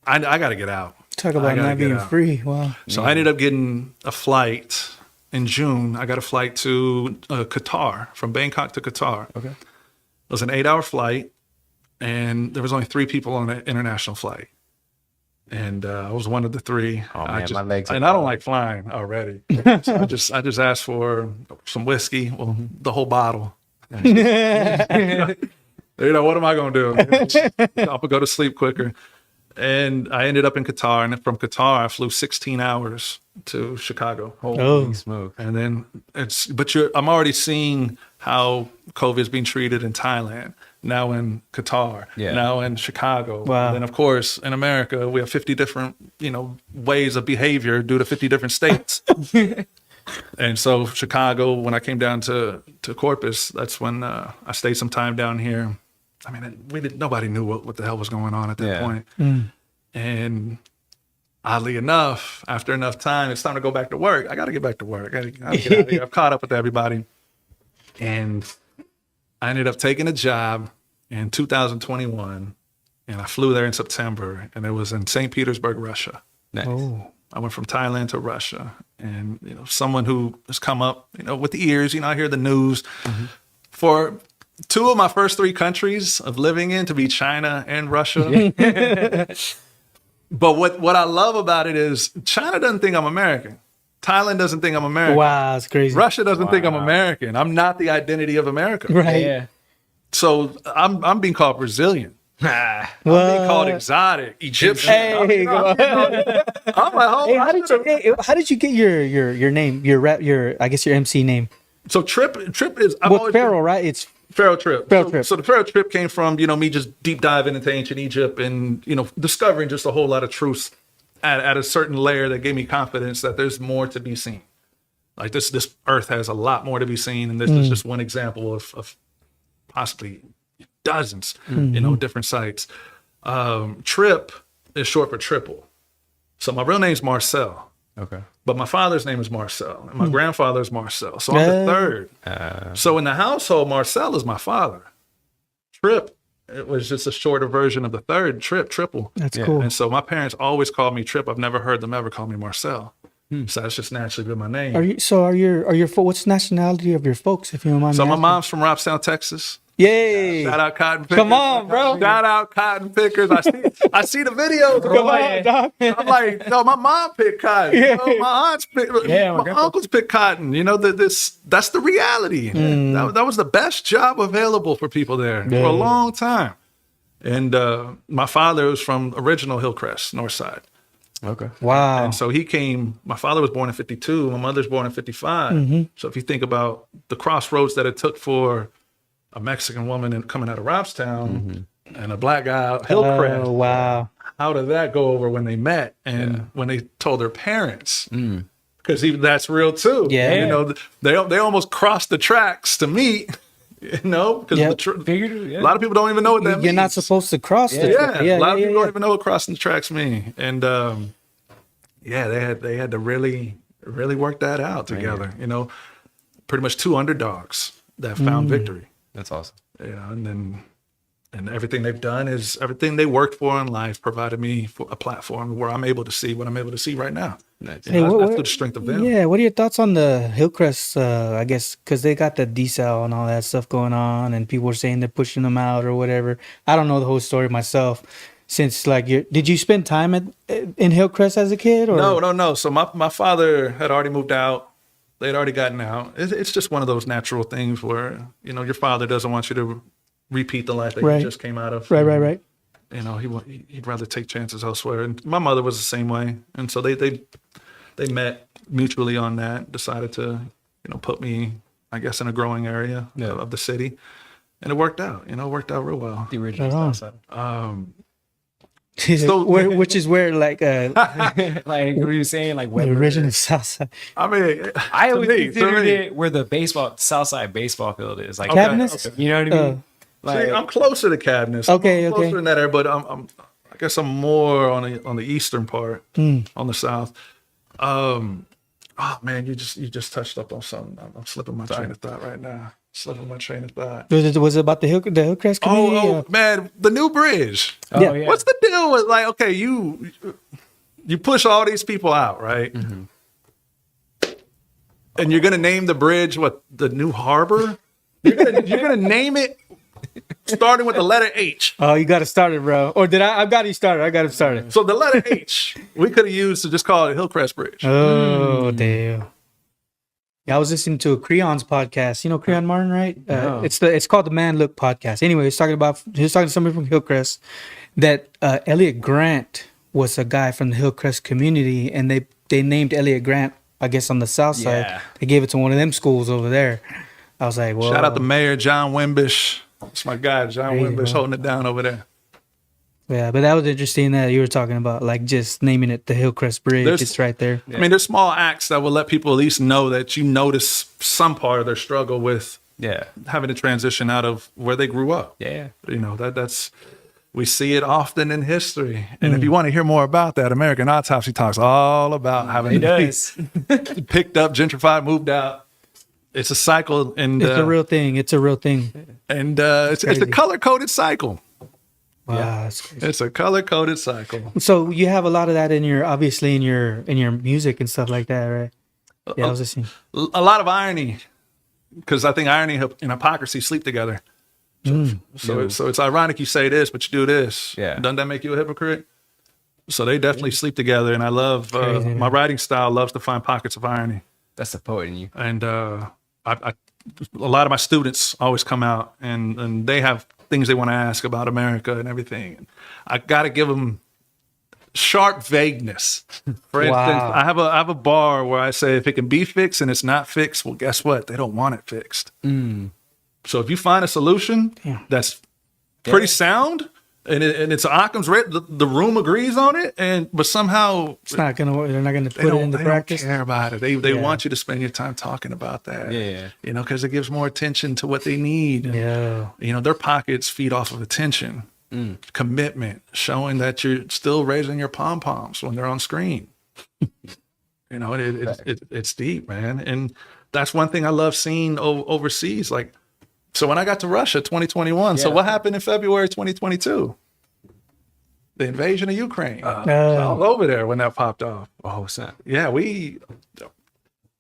[SPEAKER 3] I got to get out.
[SPEAKER 1] Talk about not being free. Wow.
[SPEAKER 3] So I ended up getting a flight in June. I got a flight to Qatar, from Bangkok to Qatar. Okay. It was an 8-hour flight, and there was only 3 people on the international flight. And I was one of the 3.
[SPEAKER 2] Oh man, my legs.
[SPEAKER 3] And I don't like flying already. So I just asked for some whiskey, well, the whole bottle. You know, what am I going to do? I'll go to sleep quicker. And I ended up in Qatar, and from Qatar I flew 16 hours to Chicago.
[SPEAKER 2] Holy smoke!
[SPEAKER 3] And then I'm already seeing how COVID is being treated in Thailand, now in Qatar, now in Chicago. Wow. And then of course in America we have 50 different, you know, ways of behavior due to 50 different states. And so Chicago, when I came down to Corpus, that's when I stayed some time down here. I mean, nobody knew what the hell was going on at that point. And oddly enough, after enough time, it's time to go back to work. I got to get back to work. I got to get out of here. I've caught up with everybody. And I ended up taking a job in 2021, and I flew there in September, and it was in St. Petersburg, Russia.
[SPEAKER 2] Nice. Oh.
[SPEAKER 3] I went from Thailand to Russia, and, you know, someone who has come up, you know, with the ears, you know, I hear the news. For 2 of my first 3 countries of living in to be China and Russia. But what I love about it is China doesn't think I'm American. Thailand doesn't think I'm American.
[SPEAKER 1] Wow, that's crazy.
[SPEAKER 3] Russia doesn't think I'm American. I'm not the identity of America.
[SPEAKER 1] Right. Yeah.
[SPEAKER 3] So I'm being called Brazilian. I'm being called exotic, Egyptian.
[SPEAKER 1] Hey,
[SPEAKER 3] I'm like,
[SPEAKER 1] how did you get your name, I guess your MC name?
[SPEAKER 3] So Trip is
[SPEAKER 1] Pharaoh, right? It's
[SPEAKER 3] PharaohTrip. So the PharaohTrip came from, you know, me just deep diving into ancient Egypt and, you know, discovering just a whole lot of truths at a certain layer that gave me confidence that there's more to be seen. Like this earth has a lot more to be seen, and this is just one example of possibly dozens, you know, different sites. Trip is short for triple. So my real name's Marcel.
[SPEAKER 2] Okay.
[SPEAKER 3] But my father's name is Marcel, and my grandfather's Marcel. So I'm the third. So in the household, Marcel is my father. Trip, it was just a shorter version of the third, triple.
[SPEAKER 1] That's cool.
[SPEAKER 3] And so my parents always called me Trip. I've never heard them ever call me Marcel. So that's just naturally been my name.
[SPEAKER 1] Are your what's the nationality of your folks, if you don't mind me asking?
[SPEAKER 3] My mom's from Robstown, Texas.
[SPEAKER 1] Yay!
[SPEAKER 3] Shout out cotton pickers.
[SPEAKER 1] Come on, bro.
[SPEAKER 3] Shout out cotton pickers. I see the videos.
[SPEAKER 1] Come on, dog.
[SPEAKER 3] I'm like, no, my mom picked cotton.
[SPEAKER 1] Yeah.
[SPEAKER 3] You know, my aunts picked. My uncles picked cotton. You know, that's the reality. That was the best job available for people there for a long time. And my father was from original Hillcrest, North Side.
[SPEAKER 2] Okay.
[SPEAKER 1] Wow.
[SPEAKER 3] And so he came, my father was born in 52, my mother's born in 55. So if you think about the crossroads that it took for a Mexican woman coming out of Robstown and a black guy out of Hillcrest.
[SPEAKER 1] Oh, wow.
[SPEAKER 3] How did that go over when they met and when they told their parents? Because even that's real too.
[SPEAKER 1] Yeah.
[SPEAKER 3] You know, they almost crossed the tracks to meet, you know, because a lot of people don't even know what that means.
[SPEAKER 1] You're not supposed to cross the track.
[SPEAKER 3] A lot of people don't even know what crossing the tracks mean. And they had to really work that out together. You know, pretty much two underdogs that found victory.
[SPEAKER 2] That's awesome.
[SPEAKER 3] Yeah, and everything they've done is everything they worked for in life provided me for a platform where I'm able to see what I'm able to see right now.
[SPEAKER 2] Nice.
[SPEAKER 3] You know, that's the strength of them.
[SPEAKER 1] Yeah, what are your thoughts on the Hillcrest? I guess because they got the decel and all that stuff going on, and people are saying they're pushing them out or whatever. I don't know the whole story myself. Since did you spend time in Hillcrest as a kid? Or?
[SPEAKER 3] No. So my father had already moved out. They'd already gotten out. It's just one of those natural things where, you know, your father doesn't want you to repeat the life that you just came out of.
[SPEAKER 1] Right.
[SPEAKER 3] You know, he'd rather take chances elsewhere. And my mother was the same way. And so they met mutually on that, decided to, you know, put me, I guess, in a growing area of the city. And it worked out, you know, real well.
[SPEAKER 2] The original Southside.
[SPEAKER 1] So, which is where like
[SPEAKER 2] like what are you saying? Like
[SPEAKER 1] the original Southside.
[SPEAKER 3] I mean,
[SPEAKER 2] I always considered it where the Southside baseball field is. Like
[SPEAKER 1] Cabinets?
[SPEAKER 2] You know what I mean?
[SPEAKER 3] See, I'm closer to Cabinets.
[SPEAKER 1] Okay.
[SPEAKER 3] Closer in that area, but I guess I'm more on the eastern part, on the south. Oh man, you just touched up on something. I'm slipping my train of thought right now. Was
[SPEAKER 1] it about the Hillcrest community?
[SPEAKER 3] Oh man, the new bridge.
[SPEAKER 1] Oh, yeah.
[SPEAKER 3] What's the deal with like? Okay, you push all these people out, right? And you're gonna name the bridge what? The New Harbor? You're gonna name it starting with the letter H.
[SPEAKER 1] Oh, you got to start it, bro. Or did I? I've got you started. I got it started.
[SPEAKER 3] So the letter H we could have used to just call it Hillcrest Bridge.
[SPEAKER 1] Oh damn. Yeah, I was listening to a Creon's podcast. You know Creon Martin, right? It's called the Man Look podcast. Anyway, he was talking to somebody from Hillcrest that Elliot Grant was a guy from the Hillcrest community, and they named Elliot Grant, I guess, on the south side.
[SPEAKER 2] Yeah.
[SPEAKER 1] They gave it to one of them schools over there. I was like, well,
[SPEAKER 3] shout out to Mayor John Wimbish. That's my guy, John
[SPEAKER 1] Crazy,
[SPEAKER 3] Wimbish,
[SPEAKER 1] bro.
[SPEAKER 3] holding it down over there.
[SPEAKER 1] Yeah, but that was interesting that you were talking about like just naming it the Hillcrest Bridge. It's right there.
[SPEAKER 3] I mean, there's small acts that will let people at least know that you notice some part of their struggle with having to transition out of where they grew up.
[SPEAKER 2] Yeah.
[SPEAKER 3] You know, that's we see it often in history. And if you want to hear more about that, American Autopsy talks all about having to be picked up, gentrified, moved out. It's a cycle, and
[SPEAKER 1] It's a real thing. It's a real thing.
[SPEAKER 3] And it's a color-coded cycle.
[SPEAKER 1] Wow, that's crazy.
[SPEAKER 3] It's a color-coded cycle.
[SPEAKER 1] So you have a lot of that in your music and stuff like that, right? Yeah, I was listening.
[SPEAKER 3] A lot of irony, because I think irony and hypocrisy sleep together. So it's ironic you say this, but you do this.
[SPEAKER 2] Yeah.
[SPEAKER 3] Doesn't that make you a hypocrite? So they definitely sleep together, and I love
[SPEAKER 1] crazy,
[SPEAKER 3] my writing style loves to find pockets of irony.
[SPEAKER 2] That's the poet in you.
[SPEAKER 3] And a lot of my students always come out and they have things they want to ask about America and everything. And I got to give them sharp vagueness. For instance, I have a bar where I say, if it can be fixed and it's not fixed, well, guess what? They don't want it fixed. So if you find a solution that's pretty sound, and it's Occam's razor, the room agrees on it, but somehow
[SPEAKER 1] it's not gonna work. They're not gonna put it into practice.
[SPEAKER 3] They don't care about it. They want you to spend your time talking about that.
[SPEAKER 2] Yeah.
[SPEAKER 3] You know, because it gives more attention to what they need.
[SPEAKER 1] Yeah.
[SPEAKER 3] You know, their pockets feed off of attention, commitment, showing that you're still raising your pom poms when they're on screen. You know, it's deep, man, and that's one thing I love seeing overseas. Like, so when I got to Russia, 2021. So what happened in February 2022? The invasion of Ukraine. I was over there when that popped off.
[SPEAKER 2] Oh, snap.
[SPEAKER 3] Yeah,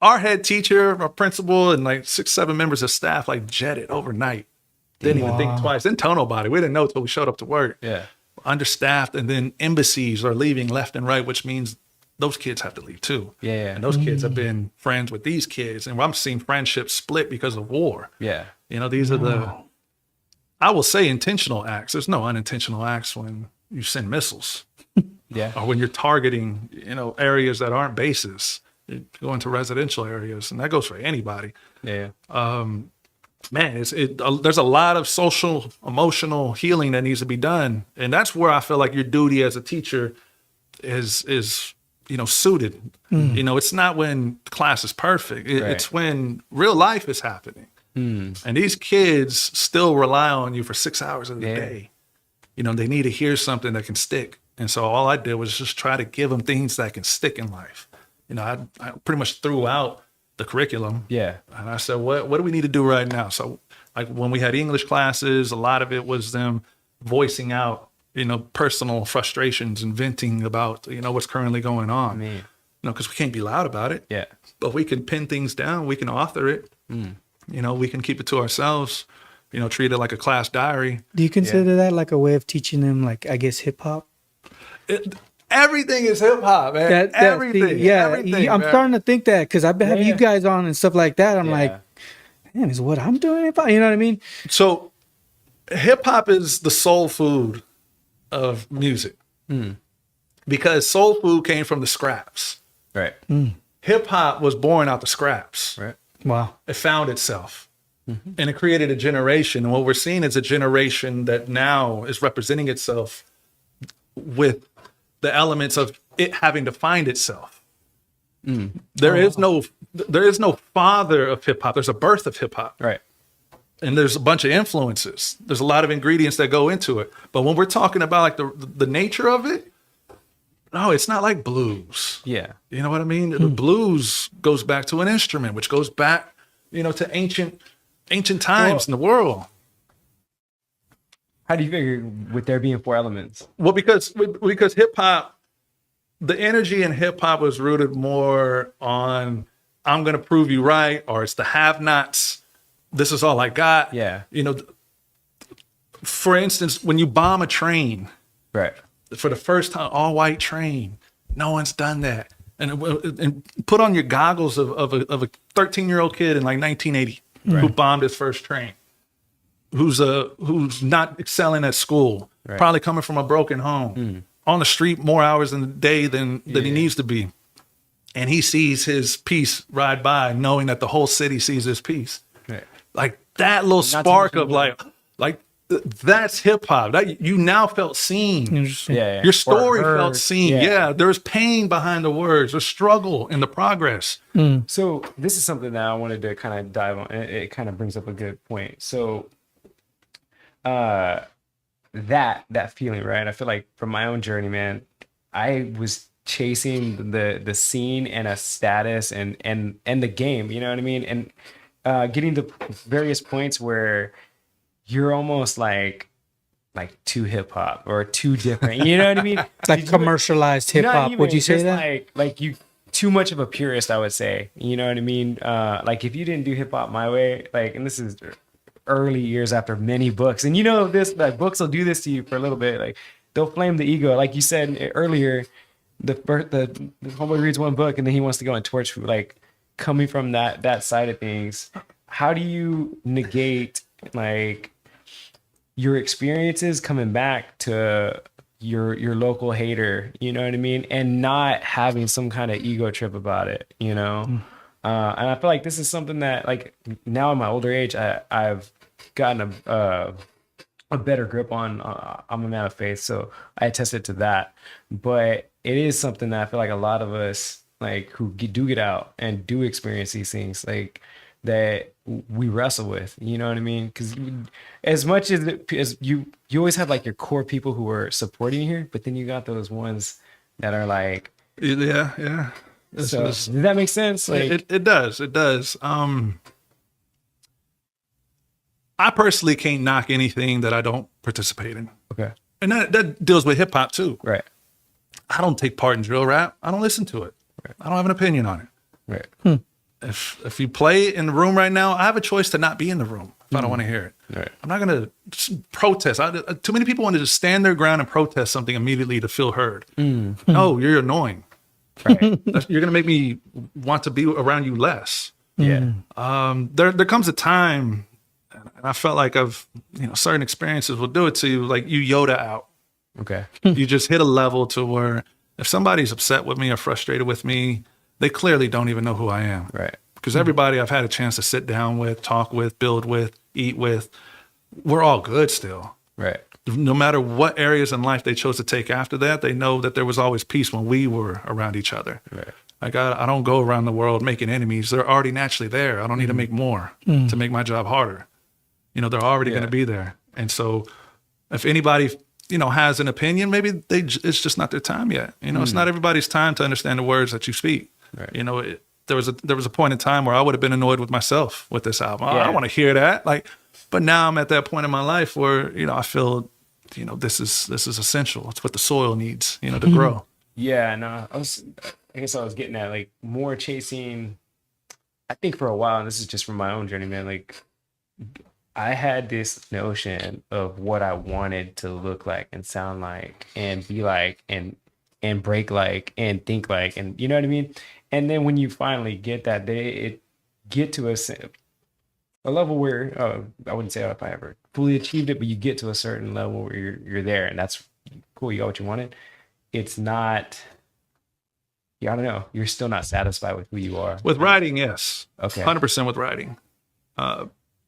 [SPEAKER 3] our head teacher, our principal, and like 6-7 members of staff like jetted overnight Didn't even think twice. Didn't tell nobody. We didn't know until we showed up to work.
[SPEAKER 2] Yeah.
[SPEAKER 3] Understaffed, and then embassies are leaving left and right, which means those kids have to leave too.
[SPEAKER 2] Yeah.
[SPEAKER 3] And those kids have been friends with these kids, and I'm seeing friendships split because of war.
[SPEAKER 2] Yeah.
[SPEAKER 3] You know, these are I will say intentional acts. There's no unintentional acts when you send missiles.
[SPEAKER 2] Yeah.
[SPEAKER 3] Or when you're targeting, you know, areas that aren't bases. You go into residential areas, and that goes for anybody.
[SPEAKER 2] Yeah.
[SPEAKER 3] Man, there's a lot of social, emotional healing that needs to be done, and that's where I feel like your duty as a teacher is you know, suited. You know, it's not when class is perfect. It's when real life is happening, and these kids still rely on you for 6 hours of the day. You know, they need to hear something that can stick, and so all I did was just try to give them things that can stick in life. You know, I pretty much threw out the curriculum.
[SPEAKER 2] Yeah.
[SPEAKER 3] And I said, what do we need to do right now? So like when we had English classes, a lot of it was them voicing out, you know, personal frustrations and venting about, you know, what's currently going on. You know, because we can't be loud about it.
[SPEAKER 2] Yeah.
[SPEAKER 3] But we can pin things down. We can author it. You know, we can keep it to ourselves, you know, treat it like a class diary.
[SPEAKER 1] Do you consider that like a way of teaching them, like, I guess, hip hop?
[SPEAKER 3] Everything is hip hop, man. Everything. Everything,
[SPEAKER 1] I'm
[SPEAKER 3] man.
[SPEAKER 1] starting to think that because I've been having you guys on and stuff like that. I'm like, man, is what I'm doing hip hop? You know what I mean?
[SPEAKER 3] So hip hop is the soul food of music because soul food came from the scraps.
[SPEAKER 2] Right.
[SPEAKER 3] Hip hop was born out the scraps.
[SPEAKER 2] Right.
[SPEAKER 1] Wow.
[SPEAKER 3] It found itself and it created a generation. And what we're seeing is a generation that now is representing itself with the elements of it having to find itself. There is no father of hip hop. There's a birth of hip hop.
[SPEAKER 2] Right.
[SPEAKER 3] And there's a bunch of influences. There's a lot of ingredients that go into it. But when we're talking about like the nature of it, no, it's not like blues.
[SPEAKER 2] Yeah.
[SPEAKER 3] You know what I mean? The blues goes back to an instrument, which goes back, you know, to ancient times in the world.
[SPEAKER 2] How do you figure with there being 4 elements?
[SPEAKER 3] Well, because hip hop, the energy in hip hop was rooted more on I'm gonna prove you right, or it's the have-nots. This is all I got.
[SPEAKER 2] Yeah.
[SPEAKER 3] You know, for instance, when you bomb a train,
[SPEAKER 2] Right.
[SPEAKER 3] for the first time, all white train, no one's done that. And put on your goggles of a 13-year-old kid in like 1980 who bombed his first train. Who's not excelling at school, probably coming from a broken home, on the street more hours in the day than he needs to be. And he sees his piece ride by knowing that the whole city sees his piece.
[SPEAKER 2] Right.
[SPEAKER 3] Like that little spark of like that's hip hop. That you now felt seen.
[SPEAKER 1] Interesting.
[SPEAKER 2] Yeah.
[SPEAKER 3] Your story felt seen. Yeah. There's pain behind the words. There's struggle in the progress.
[SPEAKER 2] So this is something that I wanted to kind of dive on. It kind of brings up a good point. So that feeling, right? I feel like from my own journey, man, I was chasing the scene and a status and the game, you know what I mean? And getting to various points where you're almost like too hip hop or too different, you know what I mean?
[SPEAKER 1] Like commercialized hip hop. Would you say
[SPEAKER 2] just
[SPEAKER 1] that?
[SPEAKER 2] Like you too much of a purist, I would say, you know what I mean? Like if you didn't do hip hop my way, like, and this is early years after many books, and you know this, like books will do this to you for a little bit, like they'll flame the ego, like you said earlier. The homeboy reads one book and then he wants to go and torch food. Like coming from that side of things, how do you negate like your experiences coming back to your local hater, you know what I mean, and not having some kind of ego trip about it, you know? And I feel like this is something that, like, now in my older age, I've gotten a better grip on. I'm a man of faith, so I attested to that. But it is something that I feel like a lot of us, like, who do get out and do experience these things, like, that we wrestle with, you know what I mean? Because as much as you always have, like, your core people who are supporting you here, but then you got those ones that are like,
[SPEAKER 3] yeah.
[SPEAKER 2] Does that make sense? Like,
[SPEAKER 3] it does. I personally can't knock anything that I don't participate in.
[SPEAKER 2] Okay.
[SPEAKER 3] And that deals with hip hop too.
[SPEAKER 2] Right.
[SPEAKER 3] I don't take part in drill rap. I don't listen to it. Right. I don't have an opinion on it.
[SPEAKER 2] Right.
[SPEAKER 3] If you play in the room right now, I have a choice to not be in the room. if I don't want to hear it.
[SPEAKER 2] Right.
[SPEAKER 3] I'm not going to protest. Too many people want to just stand their ground and protest something immediately to feel heard. No, you're annoying.
[SPEAKER 2] Right.
[SPEAKER 3] You're going to make me want to be around you less.
[SPEAKER 2] Yeah.
[SPEAKER 3] There comes a time, and I felt like certain experiences will do it to you. Like you Yoda out.
[SPEAKER 2] Okay.
[SPEAKER 3] You just hit a level to where if somebody's upset with me or frustrated with me, they clearly don't even know who I am.
[SPEAKER 2] Right.
[SPEAKER 3] Because everybody I've had a chance to sit down with, talk with, build with, eat with, we're all good still.
[SPEAKER 2] Right.
[SPEAKER 3] No matter what areas in life they chose to take after that, they know that there was always peace when we were around each other.
[SPEAKER 2] Right.
[SPEAKER 3] Like I don't go around the world making enemies. They're already naturally there. I don't need to make more to make my job harder. They're already going to be there. And so if anybody, has an opinion, maybe it's just not their time yet. It's not everybody's time to understand the words that you speak. Right. There was a point in time where I would have been annoyed with myself with this album. I don't want to hear that. But now I'm at that point in my life where, I feel, this is essential. It's what the soil needs, to grow.
[SPEAKER 2] Yeah, no, I guess I was getting at like more chasing. I think for a while, and this is just from my own journey, man, like I had this notion of what I wanted to look like and sound like and be like and break like and think like, and you know what I mean? And then when you finally get that, it get to a level where I wouldn't say if I ever fully achieved it, but you get to a certain level where you're there, and that's cool. You got what you wanted. It's not. Yeah, I don't know. You're still not satisfied with who you are.
[SPEAKER 3] With writing, yes.
[SPEAKER 2] Okay.
[SPEAKER 3] 100% with writing.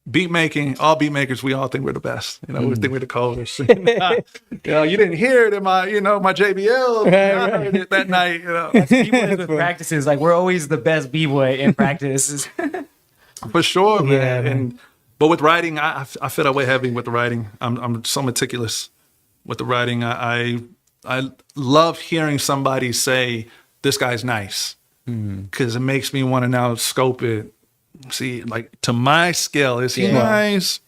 [SPEAKER 3] Beat making, all beat makers, we all think we're the best. We think we're the coldest. You didn't hear it in my JBL. I heard it that night.
[SPEAKER 2] B-boys with practices, like we're always the best B-boy in practice.
[SPEAKER 3] For sure, man.
[SPEAKER 1] Man.
[SPEAKER 3] But with writing, I feel that way heavy with the writing. I'm so meticulous with the writing. I love hearing somebody say, this guy's nice, because it makes me want to now scope it. See, like to my scale, is he nice?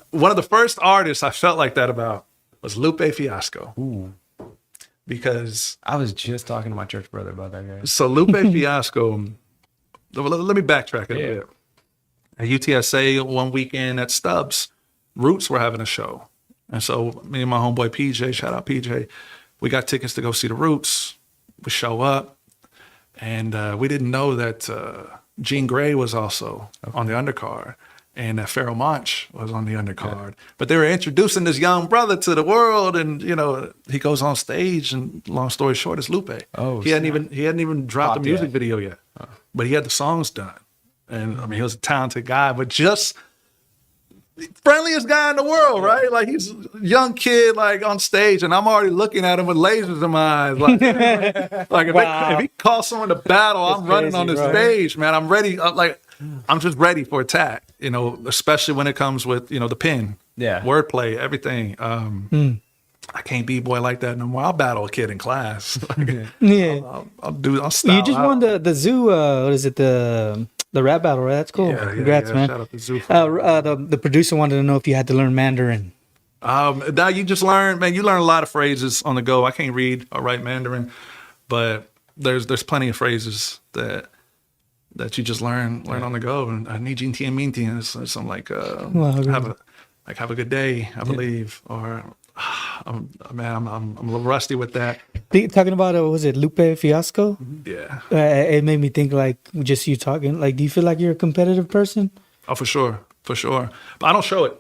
[SPEAKER 3] One of the first artists I felt like that about was Lupe Fiasco.
[SPEAKER 2] Ooh.
[SPEAKER 3] Because
[SPEAKER 2] I was just talking to my church brother about that guy.
[SPEAKER 3] So Lupe Fiasco, let me backtrack it a bit. At UTSA one weekend at Stubbs, Roots were having a show. And so me and my homeboy PJ, shout out PJ, we got tickets to go see the Roots. We show up, and we didn't know that Jean Grey was also on the undercard, and that Pharaoh Monch was on the undercard. Okay. But they were introducing this young brother to the world, and he goes on stage, and long story short, it's Lupe.
[SPEAKER 2] Oh,
[SPEAKER 3] he hadn't even dropped the music video yet, but he had the songs done, and I mean he was a talented guy, but just friendliest guy in the world, right? Like he's a young kid, like on stage, and I'm already looking at him with lasers in my eyes. Like, if he calls someone to battle, I'm running on the stage, man. I'm ready. I'm just ready for attack. Especially when it comes with the pen, wordplay, everything. I can't be boy like that no more. I'll battle a kid in class. I'll style.
[SPEAKER 1] You just won the zoo. What is it? The rap battle, right? That's cool. Congrats, man.
[SPEAKER 3] Shout out to Zoo.
[SPEAKER 1] The producer wanted to know if you had to learn Mandarin.
[SPEAKER 3] Now you just learn, man. You learn a lot of phrases on the go. I can't read or write Mandarin, but there's plenty of phrases that you just learn on the go. And I need something like have a good day, I believe, or I'm a little rusty with that.
[SPEAKER 1] Talking about was it Lupe Fiasco?
[SPEAKER 3] Yeah.
[SPEAKER 1] It made me think like just you talking. Like, do you feel like you're a competitive person?
[SPEAKER 3] Oh, for sure. But I don't show it.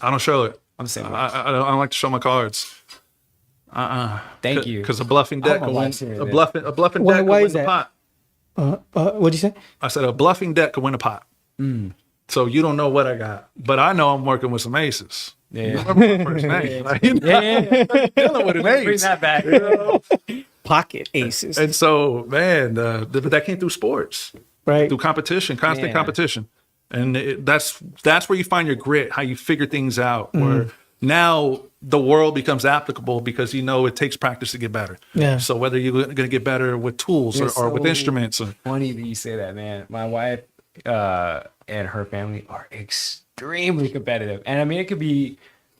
[SPEAKER 3] I don't show it.
[SPEAKER 2] I'm the same way.
[SPEAKER 3] I don't like to show my cards.
[SPEAKER 2] Thank you.
[SPEAKER 3] Because a bluffing deck could win. A bluffing deck could win the pot.
[SPEAKER 1] What'd you say?
[SPEAKER 3] I said a bluffing deck could win a pot. So you don't know what I got, but I know I'm working with some aces. Yeah. Remember my first name. Dealing with an ace.
[SPEAKER 2] Bring that back.
[SPEAKER 1] Pocket aces.
[SPEAKER 3] And so, man, that came through sports,
[SPEAKER 1] right?
[SPEAKER 3] Through competition, constant competition, and that's where you find your grit, how you figure things out. Where now the world becomes applicable because it takes practice to get better. Yeah. So whether you're going to get better with tools or with instruments.
[SPEAKER 2] Funny that you say that, man. My wife and her family are extremely competitive, and I mean it could be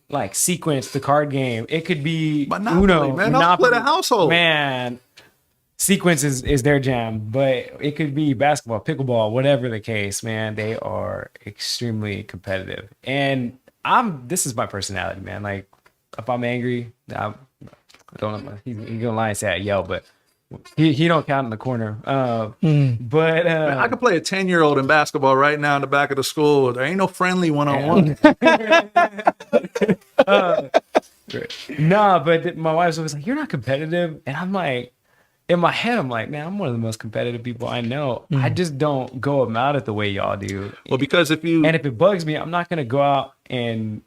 [SPEAKER 2] like Sequence, the card game. It could be
[SPEAKER 3] Monopoly,
[SPEAKER 2] Uno,
[SPEAKER 3] man.
[SPEAKER 2] Monopoly.
[SPEAKER 3] I'll split a household,
[SPEAKER 2] man. sequence is their jam, but it could be basketball, pickleball, whatever the case, man. They are extremely competitive, and this is my personality, man. Like if I'm angry, I don't know. He's gonna lie and say I yell, but he don't count in the corner. But
[SPEAKER 3] I could play a 10-year-old in basketball right now in the back of the school. There ain't no friendly one-on-one.
[SPEAKER 2] Nah, but my wife's always like, "You're not competitive," and I'm like, in my head, I'm like, man, I'm one of the most competitive people I know. I just don't go about it the way y'all do.
[SPEAKER 3] Well, because if
[SPEAKER 2] it bugs me, I'm not gonna go out and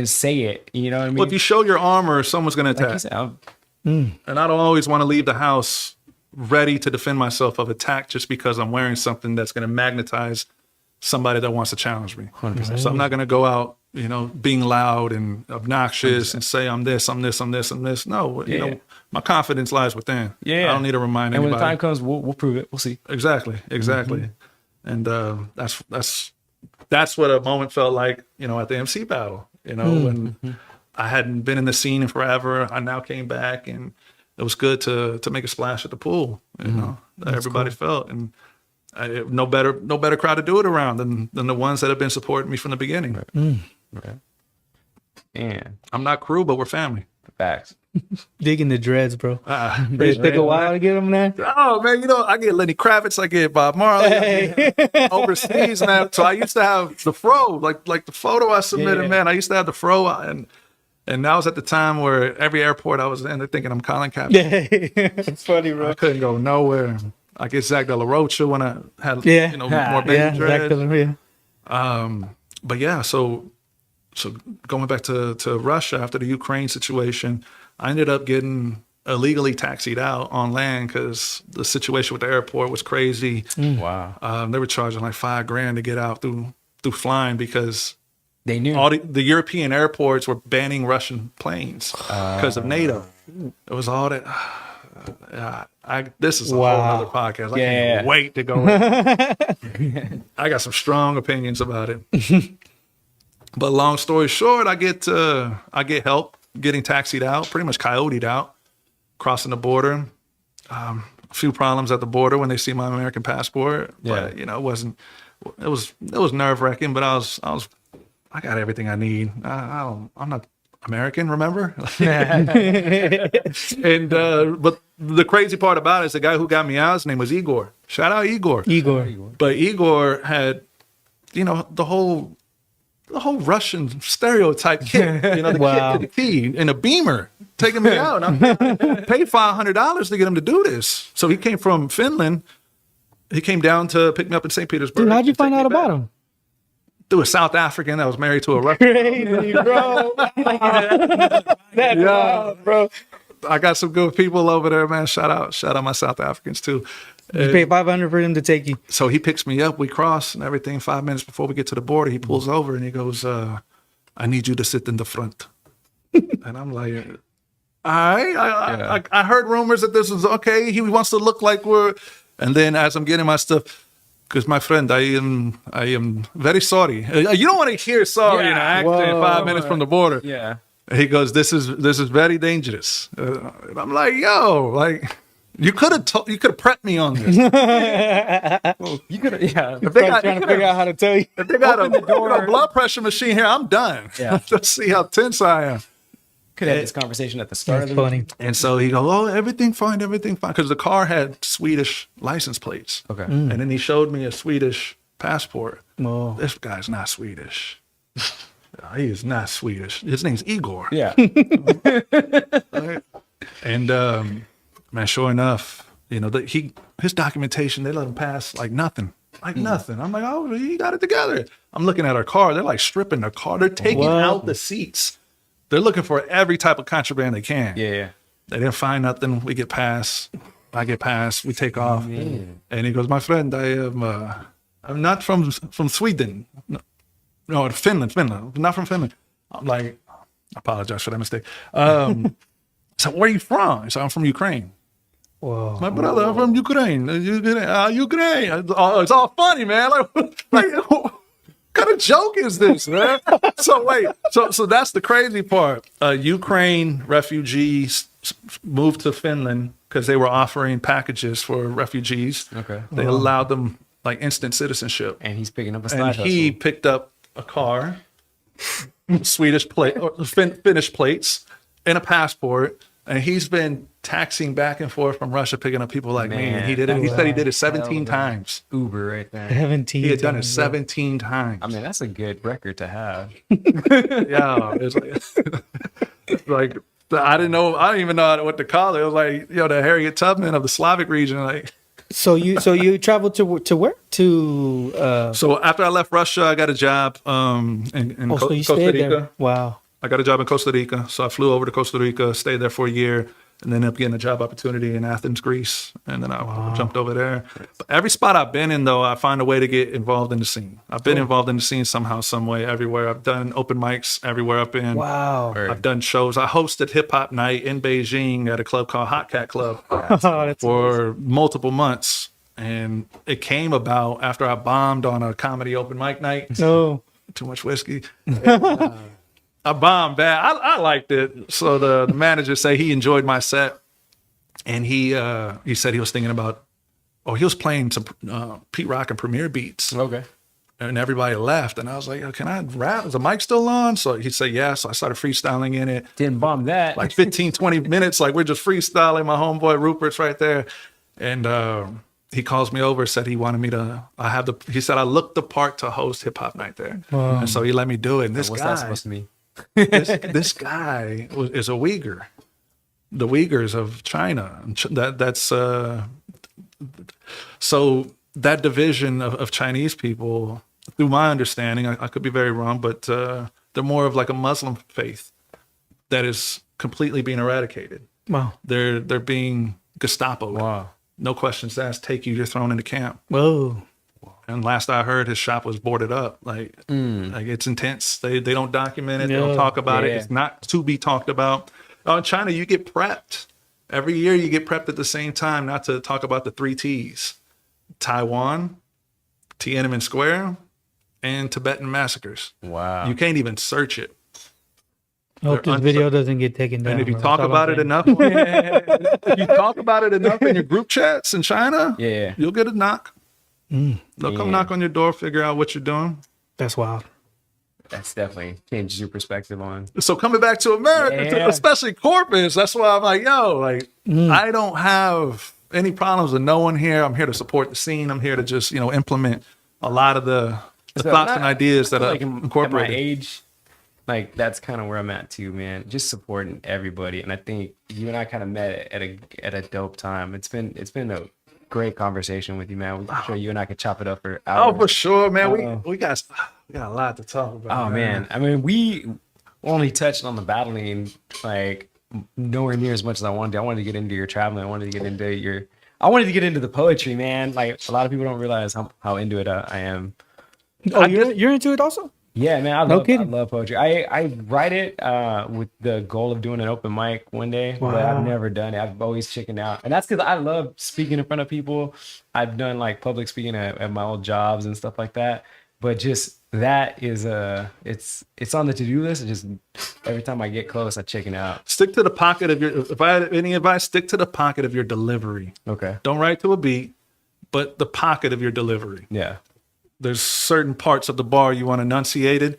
[SPEAKER 2] say it. You know what I mean?
[SPEAKER 3] Well, if you show your armor, someone's gonna attack.
[SPEAKER 2] Like you said,
[SPEAKER 3] And I don't always want to leave the house ready to defend myself of attack just because I'm wearing something that's going to magnetize somebody that wants to challenge me.
[SPEAKER 2] 100%.
[SPEAKER 3] So I'm not going to go out, being loud and obnoxious 100%. And say I'm this, I'm this, I'm this, I'm this. No, my confidence lies within. Yeah, I don't need to remind anybody.
[SPEAKER 2] And when the time comes, we'll prove it. We'll see.
[SPEAKER 3] Exactly. And that's what a moment felt like, at the MC battle. When I hadn't been in the scene in forever. I now came back, and it was good to make a splash at the pool. That everybody felt, and no better crowd to do it around than the ones that have been supporting me from the beginning.
[SPEAKER 2] Right. And
[SPEAKER 3] I'm not crew, but we're family.
[SPEAKER 2] Facts.
[SPEAKER 1] Digging the dreads, bro. It took a while to get them there.
[SPEAKER 3] Oh man, I get Lenny Kravitz, I get Bob Marley, I get overseas, man. So I used to have the fro, like the photo I submitted, man. I used to have the fro, and that was at the time where every airport I was in, they're thinking I'm Colin Kaepernick.
[SPEAKER 1] It's funny, bro.
[SPEAKER 3] I couldn't go nowhere. I get Zach De La Rocha when I had, more baby dreads. But yeah, so going back to Russia after the Ukraine situation, I ended up getting illegally taxied out on land because the situation with the airport was crazy.
[SPEAKER 2] Wow.
[SPEAKER 3] They were charging like $5,000 to get out through flying because
[SPEAKER 2] they knew
[SPEAKER 3] all the European airports were banning Russian planes because of NATO. It was all that. This is a whole other podcast. I can't wait to go. I got some strong opinions about it. But long story short, I get help getting taxied out, pretty much coyoted out, crossing the border. A few problems at the border when they see my American passport, but it wasn't. It was nerve wracking, but I got everything I need. I'm not American, remember? And but the crazy part about it is the guy who got me out, his name was Igor. Shout out Igor. But Igor had, the whole Russian stereotype kid, the kid to the key in a Beamer taking me out. And I paid $500 to get him to do this. So he came from Finland. He came down to pick me up in St. Petersburg.
[SPEAKER 1] Dude, how'd you find out about him?
[SPEAKER 3] Through a South African that was married to a Russian.
[SPEAKER 1] Crazy, bro. That's wild, bro.
[SPEAKER 3] I got some good people over there, man. Shout out my South Africans too.
[SPEAKER 1] You paid $500 for him to take you.
[SPEAKER 3] So he picks me up, we cross and everything. 5 minutes before we get to the border, he pulls over and he goes, I need you to sit in the front. And I'm like, all right. I heard rumors that this was okay. He wants to look like and then as I'm getting my stuff, because my friend, I am very sorry. You don't want to hear sorry in an accent 5 minutes from the border.
[SPEAKER 2] Yeah.
[SPEAKER 3] He goes, this is very dangerous. And I'm like, yo, you could have prepped me on this.
[SPEAKER 2] Well, you could have,
[SPEAKER 1] If they got, trying to figure out how to tell you.
[SPEAKER 3] If they got a blood pressure machine here, I'm done.
[SPEAKER 2] Yeah.
[SPEAKER 3] Let's see how tense I am.
[SPEAKER 2] Could have this conversation at the start of the
[SPEAKER 1] funny.
[SPEAKER 3] And so he goes, oh, everything fine. Because the car had Swedish license plates.
[SPEAKER 2] Okay.
[SPEAKER 3] And then he showed me a Swedish passport.
[SPEAKER 1] Oh.
[SPEAKER 3] This guy's not Swedish. He is not Swedish. His name's Igor.
[SPEAKER 2] Yeah.
[SPEAKER 3] And man, sure enough, his documentation, they let him pass like nothing. Nothing. I'm like, oh, he got it together. I'm looking at our car. They're like stripping the car. They're taking out the seats. They're looking for every type of contraband they can.
[SPEAKER 2] Yeah.
[SPEAKER 3] They didn't find nothing. We get past. I get past. We take off. And he goes, my friend, I'm not from Sweden. No, Finland. I'm not from Finland. I'm like, I apologize for that mistake. So where are you from? So I'm from Ukraine.
[SPEAKER 1] Whoa.
[SPEAKER 3] My brother, I'm from Ukraine. Ukraine. Oh, it's all funny, man. What kind of joke is this, man? So that's the crazy part. Ukraine refugees moved to Finland because they were offering packages for refugees.
[SPEAKER 2] Okay.
[SPEAKER 3] They allowed them like instant citizenship.
[SPEAKER 2] And he's picking up a
[SPEAKER 3] And
[SPEAKER 2] side
[SPEAKER 3] he
[SPEAKER 2] hustle.
[SPEAKER 3] picked up a car, Swedish plate, or Finnish plates, and a passport. And he's been taxiing back and forth from Russia, picking up people like me. And he did it. He said he did it 17 times.
[SPEAKER 2] Uber right there.
[SPEAKER 1] 17.
[SPEAKER 3] He had done it 17 times.
[SPEAKER 2] I mean, that's a good record to have.
[SPEAKER 3] Yeah, it's like I didn't know. I didn't even know what to call it. It was like the Harriet Tubman of the Slavic region. Like
[SPEAKER 1] So you traveled to where? To
[SPEAKER 3] so after I left Russia, I got a job in
[SPEAKER 1] so you
[SPEAKER 3] Costa
[SPEAKER 1] stayed
[SPEAKER 3] Rica.
[SPEAKER 1] there. Wow.
[SPEAKER 3] I got a job in Costa Rica, so I flew over to Costa Rica, stayed there for a year, and then ended up getting a job opportunity in Athens, Greece, and then I jumped over there. But every spot I've been in, though, I find a way to get involved in the scene. I've been involved in the scene somehow, some way, everywhere. I've done open mics everywhere I've been.
[SPEAKER 1] Wow.
[SPEAKER 3] I've done shows. I hosted hip hop night in Beijing at a club called Hot Cat Club
[SPEAKER 1] That's
[SPEAKER 3] for multiple months, and it came about after I bombed on a comedy open mic night.
[SPEAKER 1] no.
[SPEAKER 3] Too much whiskey. I bombed bad. I liked it. So the manager said he enjoyed my set, and he said he was thinking about, he was playing some Pete Rock and Premier beats,
[SPEAKER 2] Okay.
[SPEAKER 3] and everybody left, and I was like, can I rap? Is the mic still on? So he said yeah. So I started freestyling in it.
[SPEAKER 2] Didn't bomb that.
[SPEAKER 3] Like 15, 20 minutes. Like we're just freestyling. My homeboy Rupert's right there, and he calls me over, said he wanted me to. He said I looked the part to host hip hop night there, and so he let me do it. And this
[SPEAKER 2] What's
[SPEAKER 3] guy,
[SPEAKER 2] that supposed to mean?
[SPEAKER 3] this guy is a Uyghur, the Uyghurs of China. That's so that division of Chinese people, through my understanding, I could be very wrong, but they're more of like a Muslim faith that is completely being eradicated.
[SPEAKER 1] Wow.
[SPEAKER 3] They're being Gestapo.
[SPEAKER 2] Wow.
[SPEAKER 3] No questions asked. Take you. You're thrown into camp.
[SPEAKER 1] Whoa.
[SPEAKER 3] And last I heard, his shop was boarded up. Like it's intense. They don't document it. They don't talk about it.
[SPEAKER 2] Yeah.
[SPEAKER 3] It's not to be talked about. In China, you get prepped. Every year you get prepped at the same time, not to talk about the 3 T's. Taiwan, Tiananmen Square, and Tibetan massacres.
[SPEAKER 2] Wow.
[SPEAKER 3] You can't even search it.
[SPEAKER 1] I hope this video doesn't get taken down.
[SPEAKER 3] And if you
[SPEAKER 1] bro.
[SPEAKER 3] talk
[SPEAKER 1] That's all
[SPEAKER 3] about
[SPEAKER 1] I'm
[SPEAKER 3] it
[SPEAKER 1] saying.
[SPEAKER 3] enough, if you talk about it enough in your group chats in China,
[SPEAKER 2] Yeah.
[SPEAKER 3] you'll get a knock. They'll come knock on your door, figure out what you're doing.
[SPEAKER 1] That's wild.
[SPEAKER 2] That's definitely changes your perspective on.
[SPEAKER 3] So coming back to America,
[SPEAKER 2] Yeah.
[SPEAKER 3] especially Corpus, that's why I'm like, I don't have any problems with no one here. I'm here to support the scene. I'm here to just, implement a lot of the
[SPEAKER 2] So
[SPEAKER 3] thoughts
[SPEAKER 2] not-
[SPEAKER 3] and ideas that
[SPEAKER 2] I feel
[SPEAKER 3] I've
[SPEAKER 2] like at my
[SPEAKER 3] incorporated.
[SPEAKER 2] age, like that's kind of where I'm at too, man. Just supporting everybody, and I think you and I kind of met at a dope time. It's been a great conversation with you, man. I'm sure you and I could chop it up for hours.
[SPEAKER 3] Oh, for sure, man. We got a lot to talk about.
[SPEAKER 2] Oh man, I mean, we only touched on the battling, like nowhere near as much as I wanted to. I wanted to get into your traveling. I wanted to get into the poetry, man. Like a lot of people don't realize how into it I am.
[SPEAKER 1] Oh, you're into it also?
[SPEAKER 2] Yeah, man, I
[SPEAKER 1] kidding.
[SPEAKER 2] love poetry. I write it with the goal of doing an open mic one day, but I've never done it. I've always chickened out, and that's because I love speaking in front of people. I've done like public speaking at my old jobs and stuff like that, but just that is it's on the to-do list. And just every time I get close, I chicken out.
[SPEAKER 3] Stick to the pocket of your. If I had any advice, stick to the pocket of your delivery.
[SPEAKER 2] Okay.
[SPEAKER 3] Don't write to a beat, but the pocket of your delivery.
[SPEAKER 2] Yeah.
[SPEAKER 3] There's certain parts of the bar you want enunciated,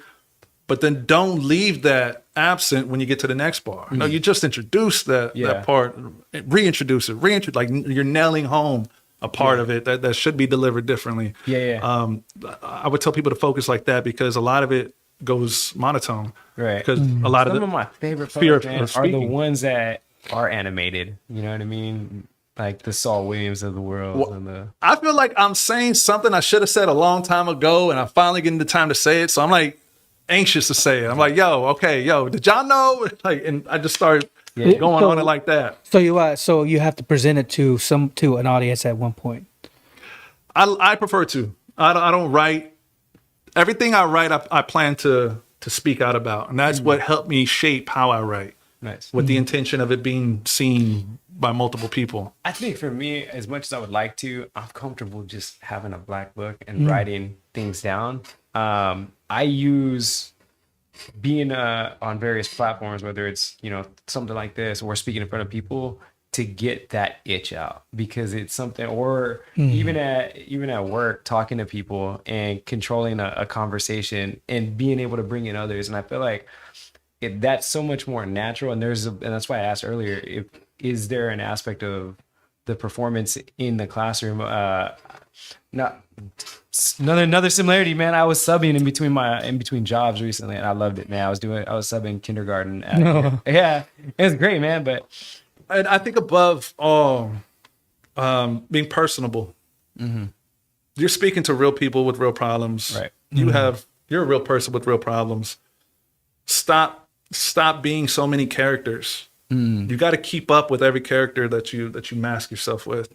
[SPEAKER 3] but then don't leave that absent when you get to the next bar. No, you just introduce that part, reintroduce it, like you're nailing home a part of it that should be delivered differently.
[SPEAKER 2] Yeah.
[SPEAKER 3] I would tell people to focus like that because a lot of it goes monotone.
[SPEAKER 2] Right.
[SPEAKER 3] Because a lot
[SPEAKER 2] Some
[SPEAKER 3] of
[SPEAKER 2] of my favorite
[SPEAKER 3] fear
[SPEAKER 2] poets,
[SPEAKER 3] of
[SPEAKER 2] man, are the
[SPEAKER 3] speaking.
[SPEAKER 2] ones that are animated. You know what I mean? Like the Saul Williams of the world. And the
[SPEAKER 3] I feel like I'm saying something I should have said a long time ago, and I'm finally getting the time to say it. So I'm like anxious to say it. I'm like, did y'all know? Like, and I just started going on it like that.
[SPEAKER 1] So you have to present it to an audience at one point.
[SPEAKER 3] I prefer to. I don't write. Everything I write, I plan to speak out about, and that's what helped me shape how I write.
[SPEAKER 2] nice.
[SPEAKER 3] With the intention of it being seen by multiple people.
[SPEAKER 2] I think for me, as much as I would like to, I'm comfortable just having a black book and writing things down. I use being on various platforms, whether it's something like this or speaking in front of people, to get that itch out, because it's something, or even at work, talking to people and controlling a conversation and being able to bring in others. And I feel like that's so much more natural. And that's why I asked earlier, is there an aspect of the performance in the classroom? Not another similarity, man. I was subbing in between jobs recently, and I loved it, man. I was subbing kindergarten. Yeah, it was great, man. But
[SPEAKER 3] I think above all, being personable. You're speaking to real people with real problems.
[SPEAKER 2] Right.
[SPEAKER 3] You're a real person with real problems. Stop being so many characters. You got to keep up with every character that you mask yourself with.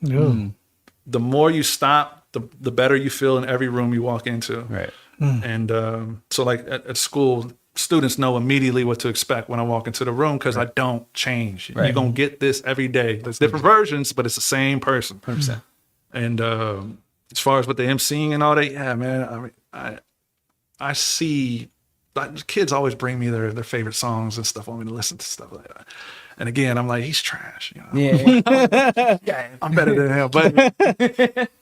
[SPEAKER 3] The more you stop, the better you feel in every room you walk into.
[SPEAKER 2] right.
[SPEAKER 3] And so like at school, students know immediately what to expect when I walk into the room, because I don't change.
[SPEAKER 2] Right.
[SPEAKER 3] You're going to get this every day. There's different versions, but it's the same person.
[SPEAKER 2] 100%.
[SPEAKER 3] And as far as with the emceeing and all that, yeah, man, I see, like, kids always bring me their favorite songs and stuff, want me to listen to stuff like that. And again, I'm like, he's trash. You know?
[SPEAKER 2] Yeah.
[SPEAKER 3] I'm better than him.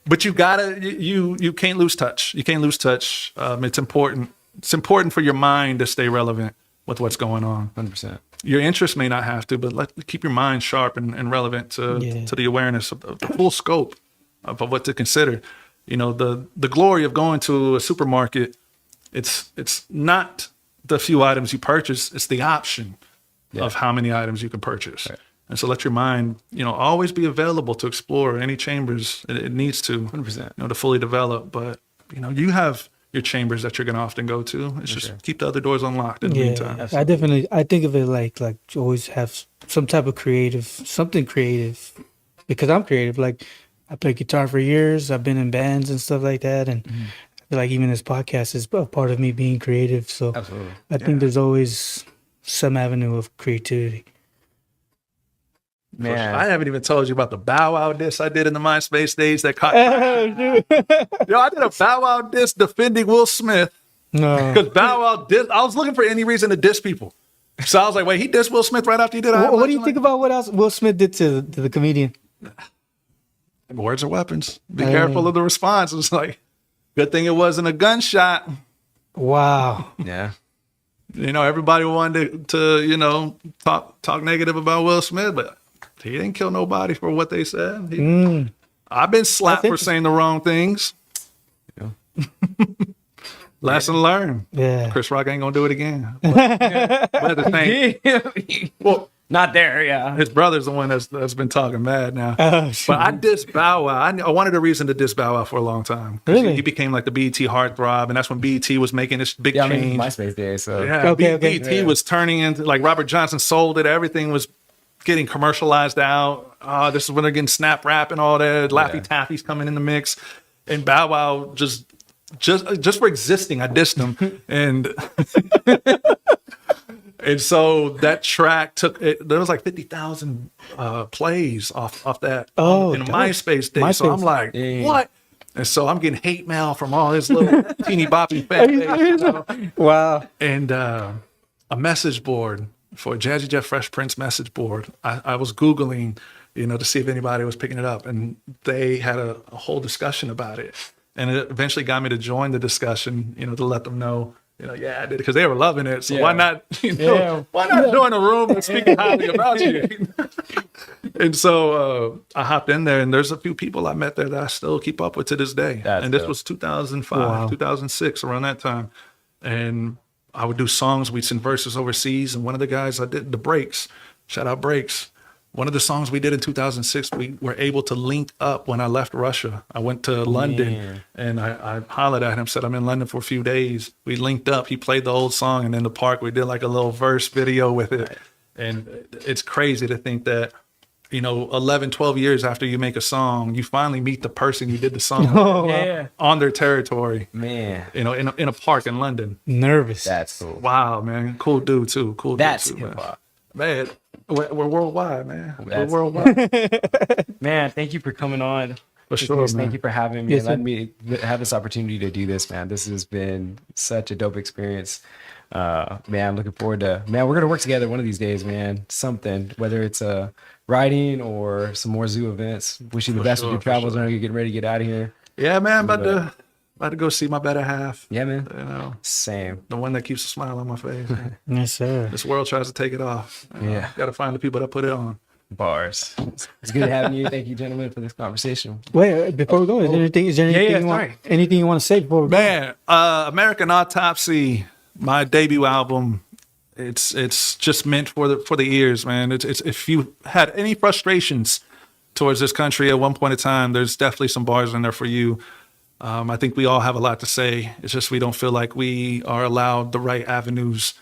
[SPEAKER 3] But you gotta, you can't lose touch. You can't lose touch. It's important. It's important for your mind to stay relevant with what's going on.
[SPEAKER 2] 100%.
[SPEAKER 3] Your interest may not have to, but keep your mind sharp and relevant to the awareness of the full scope of what to consider. You know, the glory of going to a supermarket, it's not the few items you purchase, it's the option of how many items you can purchase. Right. And so let your mind, always be available to explore any chambers it needs to,
[SPEAKER 2] 100%.
[SPEAKER 3] To fully develop. But, you have your chambers that you're going to often go to. It's just keep the other doors unlocked in the meantime.
[SPEAKER 4] Absolutely. I think of it like you always have some type of something creative, because I'm creative. Like, I played guitar for years. I've been in bands and stuff like that. And I feel like even this podcast is a part of me being creative. So
[SPEAKER 2] Absolutely.
[SPEAKER 4] I think there's always some avenue of creativity.
[SPEAKER 2] Man,
[SPEAKER 3] I haven't even told you about the Bow Wow diss I did in the MySpace days that caught. I did a Bow Wow diss defending Will Smith.
[SPEAKER 4] No.
[SPEAKER 3] Because Bow Wow I was looking for any reason to diss people. So I was like, wait, he dissed Will Smith right after he did
[SPEAKER 4] What do you think about what else Will Smith did to the comedian?
[SPEAKER 3] Words are weapons. Be careful of the response. It was like, good thing it wasn't a gunshot.
[SPEAKER 4] Wow.
[SPEAKER 2] yeah.
[SPEAKER 3] Everybody wanted to talk negative about Will Smith, but he didn't kill nobody for what they said. I've been slapped for saying the wrong things. Lesson learned.
[SPEAKER 4] Yeah.
[SPEAKER 3] Chris Rock ain't gonna do it again. But at the same, well,
[SPEAKER 2] Not there, yeah.
[SPEAKER 3] his brother's the one that's been talking mad now.
[SPEAKER 4] Oh, shit.
[SPEAKER 3] But I dissed Bow Wow. I wanted a reason to diss Bow Wow for a long time.
[SPEAKER 4] Really?
[SPEAKER 3] He became like the BET heartthrob, and that's when BET was making this big
[SPEAKER 2] Yeah, I
[SPEAKER 3] change.
[SPEAKER 2] mean, MySpace days, so.
[SPEAKER 3] Yeah,
[SPEAKER 4] Okay.
[SPEAKER 3] BET was turning into, like, Robert Johnson sold it. Everything was getting commercialized out. This is when they're getting Snap Rap and all that. Laffy Taffy's coming in the mix. And Bow Wow just for existing, I dissed him. And and so that track there was like 50,000 plays off that in a MySpace day. So I'm like, what? And so I'm getting hate mail from all his little teeny boppy fan base.
[SPEAKER 4] Wow.
[SPEAKER 3] And a message board for Jazzy Jeff Fresh Prince message board. I was Googling, to see if anybody was picking it up. And they had a whole discussion about it. And it eventually got me to join the discussion, to let them know, I did it, because they were loving it. So why not, why not join a room and speak highly about you? And so I hopped in there, and there's a few people I met there that I still keep up with to this day. And this was 2005, 2006, around that time. And I would do songs. We'd send verses overseas. And one of the guys I did, the Breaks, shout out Breaks. One of the songs we did in 2006, we were able to link up when I left Russia. I went to London, and I hollered at him, said, I'm in London for a few days. We linked up. He played the old song, and in the park, we did like a little verse video with it. Right. And it's crazy to think that, 11, 12 years after you make a song, you finally meet the person you did the song on their territory.
[SPEAKER 2] Man.
[SPEAKER 3] In a park in London.
[SPEAKER 4] Nervous.
[SPEAKER 2] That's cool.
[SPEAKER 3] Wow, man. Cool dude, too. Cool
[SPEAKER 2] That's
[SPEAKER 3] dude, too,
[SPEAKER 2] hip-hop.
[SPEAKER 3] Man. We're worldwide, man. We're worldwide.
[SPEAKER 2] Man, thank you for coming on.
[SPEAKER 3] For sure,
[SPEAKER 2] Thank
[SPEAKER 3] man.
[SPEAKER 2] you for having me
[SPEAKER 4] Yes,
[SPEAKER 2] and letting me have this opportunity to do this, man. This has been such a dope experience. Man, I'm looking forward to, man, we're going to work together one of these days, man. Something, whether it's riding or some more zoo events. Wish you the best with your travels. I know you're getting ready to get out of here.
[SPEAKER 3] Yeah, man, about to go see my better half.
[SPEAKER 2] Yeah, man.
[SPEAKER 3] You know,
[SPEAKER 2] same.
[SPEAKER 3] the one that keeps a smile on my face.
[SPEAKER 4] Yes, sir.
[SPEAKER 3] This world tries to take it off.
[SPEAKER 2] Yeah.
[SPEAKER 3] Got to find the people that put it on.
[SPEAKER 2] Bars. It's good having you. Thank you, gentlemen, for this conversation.
[SPEAKER 4] Wait, before we go, is there anything you want to say before we go?
[SPEAKER 3] Man, American Autopsy, my debut album. It's just meant for the ears, man. It's if you had any frustrations towards this country at one point in time, there's definitely some bars in there for you. I think we all have a lot to say. It's just we don't feel like we are allowed the right avenues.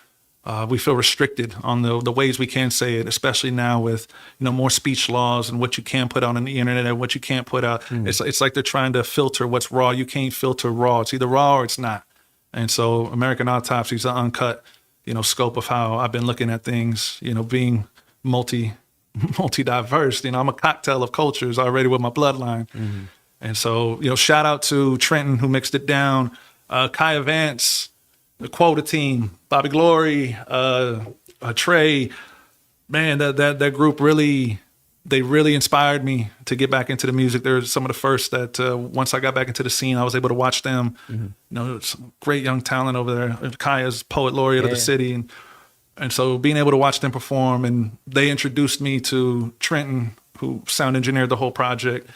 [SPEAKER 3] We feel restricted on the ways we can say it, especially now with more speech laws and what you can put out on the internet and what you can't put out. It's like they're trying to filter what's raw. You can't filter raw. It's either raw or it's not. And so American Autopsy is an uncut scope of how I've been looking at things. Being multi-diverse. I'm a cocktail of cultures already with my bloodline. Mm-hmm. And so shout out to Trenton who mixed it down, Kaya Vance, the Quota team, Bobby Glory, Trey, man, that group really inspired me to get back into the music. They're some of the first that once I got back into the scene, I was able to watch them. Mm-hmm. Some great young talent over there. Kaya's poet laureate of the city, and so being able to watch them perform, and they introduced me to Trenton, who sound engineered the whole project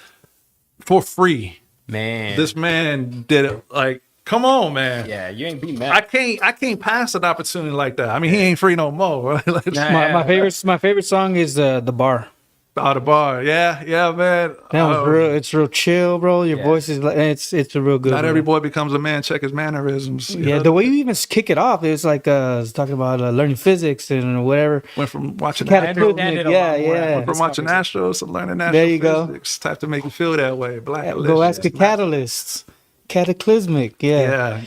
[SPEAKER 3] for free.
[SPEAKER 2] Man,
[SPEAKER 3] this man did it like. Come on, man.
[SPEAKER 2] Yeah, you ain't beating that.
[SPEAKER 3] I can't pass an opportunity like that. I mean, he ain't free no more. Right?
[SPEAKER 4] My favorite song is the bar.
[SPEAKER 3] Oh, the bar. Yeah, man.
[SPEAKER 4] That was real. It's real chill, bro. Your voice is it's a real good.
[SPEAKER 3] Not every boy becomes a man. Check his mannerisms.
[SPEAKER 4] Yeah, the way you even kick it off, it's like it's talking about learning physics and whatever.
[SPEAKER 3] Went from watching
[SPEAKER 4] Went from
[SPEAKER 3] watching Astros to learning natural physics. Type to make you feel that way.
[SPEAKER 4] Go ask a catalyst. Cataclysmic, yeah.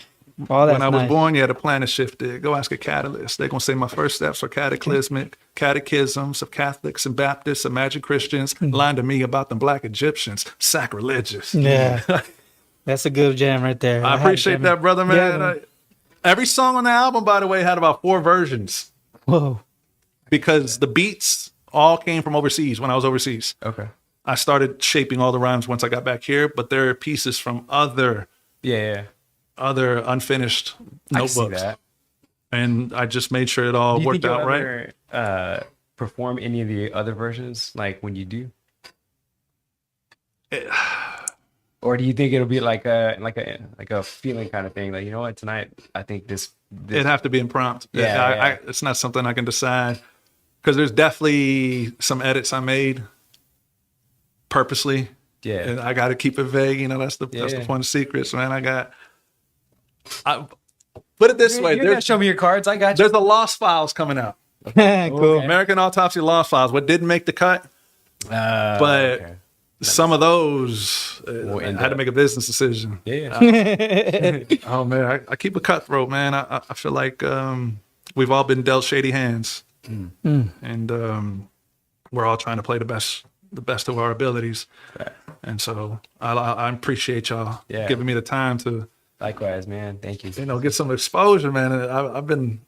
[SPEAKER 4] All that.
[SPEAKER 3] When I was born, the planet shifted. Go ask a catalyst. They're gonna say my first steps are cataclysmic. Catechisms of Catholics and Baptists. Imagine Christians lying to me about them black Egyptians. Sacrilegious.
[SPEAKER 4] Yeah, that's a good jam right there.
[SPEAKER 3] I appreciate that, brother, man.
[SPEAKER 4] Yeah,
[SPEAKER 3] every song on the album, by the way, had about 4 versions.
[SPEAKER 4] Whoa!
[SPEAKER 3] Because the beats all came from overseas when I was overseas.
[SPEAKER 2] Okay.
[SPEAKER 3] I started shaping all the rhymes once I got back here, but there are pieces from other unfinished notebooks.
[SPEAKER 2] That.
[SPEAKER 3] And I just made sure it all worked out right.
[SPEAKER 2] Perform any of the other versions, like when you do, or do you think it'll be like a feeling kind of thing? Like, you know what, tonight I think this
[SPEAKER 3] it'd have to be impromptu. It's not something I can decide because there's definitely some edits I made purposely.
[SPEAKER 2] Yeah,
[SPEAKER 3] and I got to keep it vague. That's the point of secrets, man. I put it this way.
[SPEAKER 2] You're gonna show me your cards. I got you.
[SPEAKER 3] There's the Lost Files coming out.
[SPEAKER 4] Cool.
[SPEAKER 3] American Autopsy Lost Files. What didn't make the cut, but some of those I had to make a business decision.
[SPEAKER 2] Yeah.
[SPEAKER 3] Oh man, I keep a cutthroat, man. I feel like we've all been dealt shady hands, and we're all trying to play the best of our abilities. Right. And so I appreciate y'all giving me the time to.
[SPEAKER 2] Likewise, man. Thank you.
[SPEAKER 3] Get some exposure, man. I've been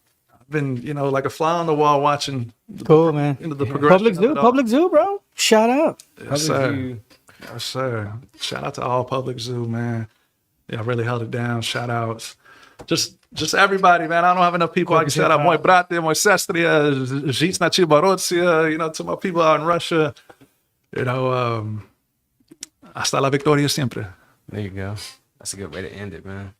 [SPEAKER 3] like a fly on the wall watching.
[SPEAKER 4] Man.
[SPEAKER 3] The progression.
[SPEAKER 4] Public Zoo, bro. Shout out.
[SPEAKER 3] Yes, sir. Yes, sir. Shout out to all Public Zoo, man. Yeah, I really held it down. Shout outs. Just everybody, man. I don't have enough people I can shout out. Moi brate, moi sestria, žic na Chibarotia, to my people out in Russia. Hasta la victoria siempre.
[SPEAKER 2] There you go. That's a good way to end it, man.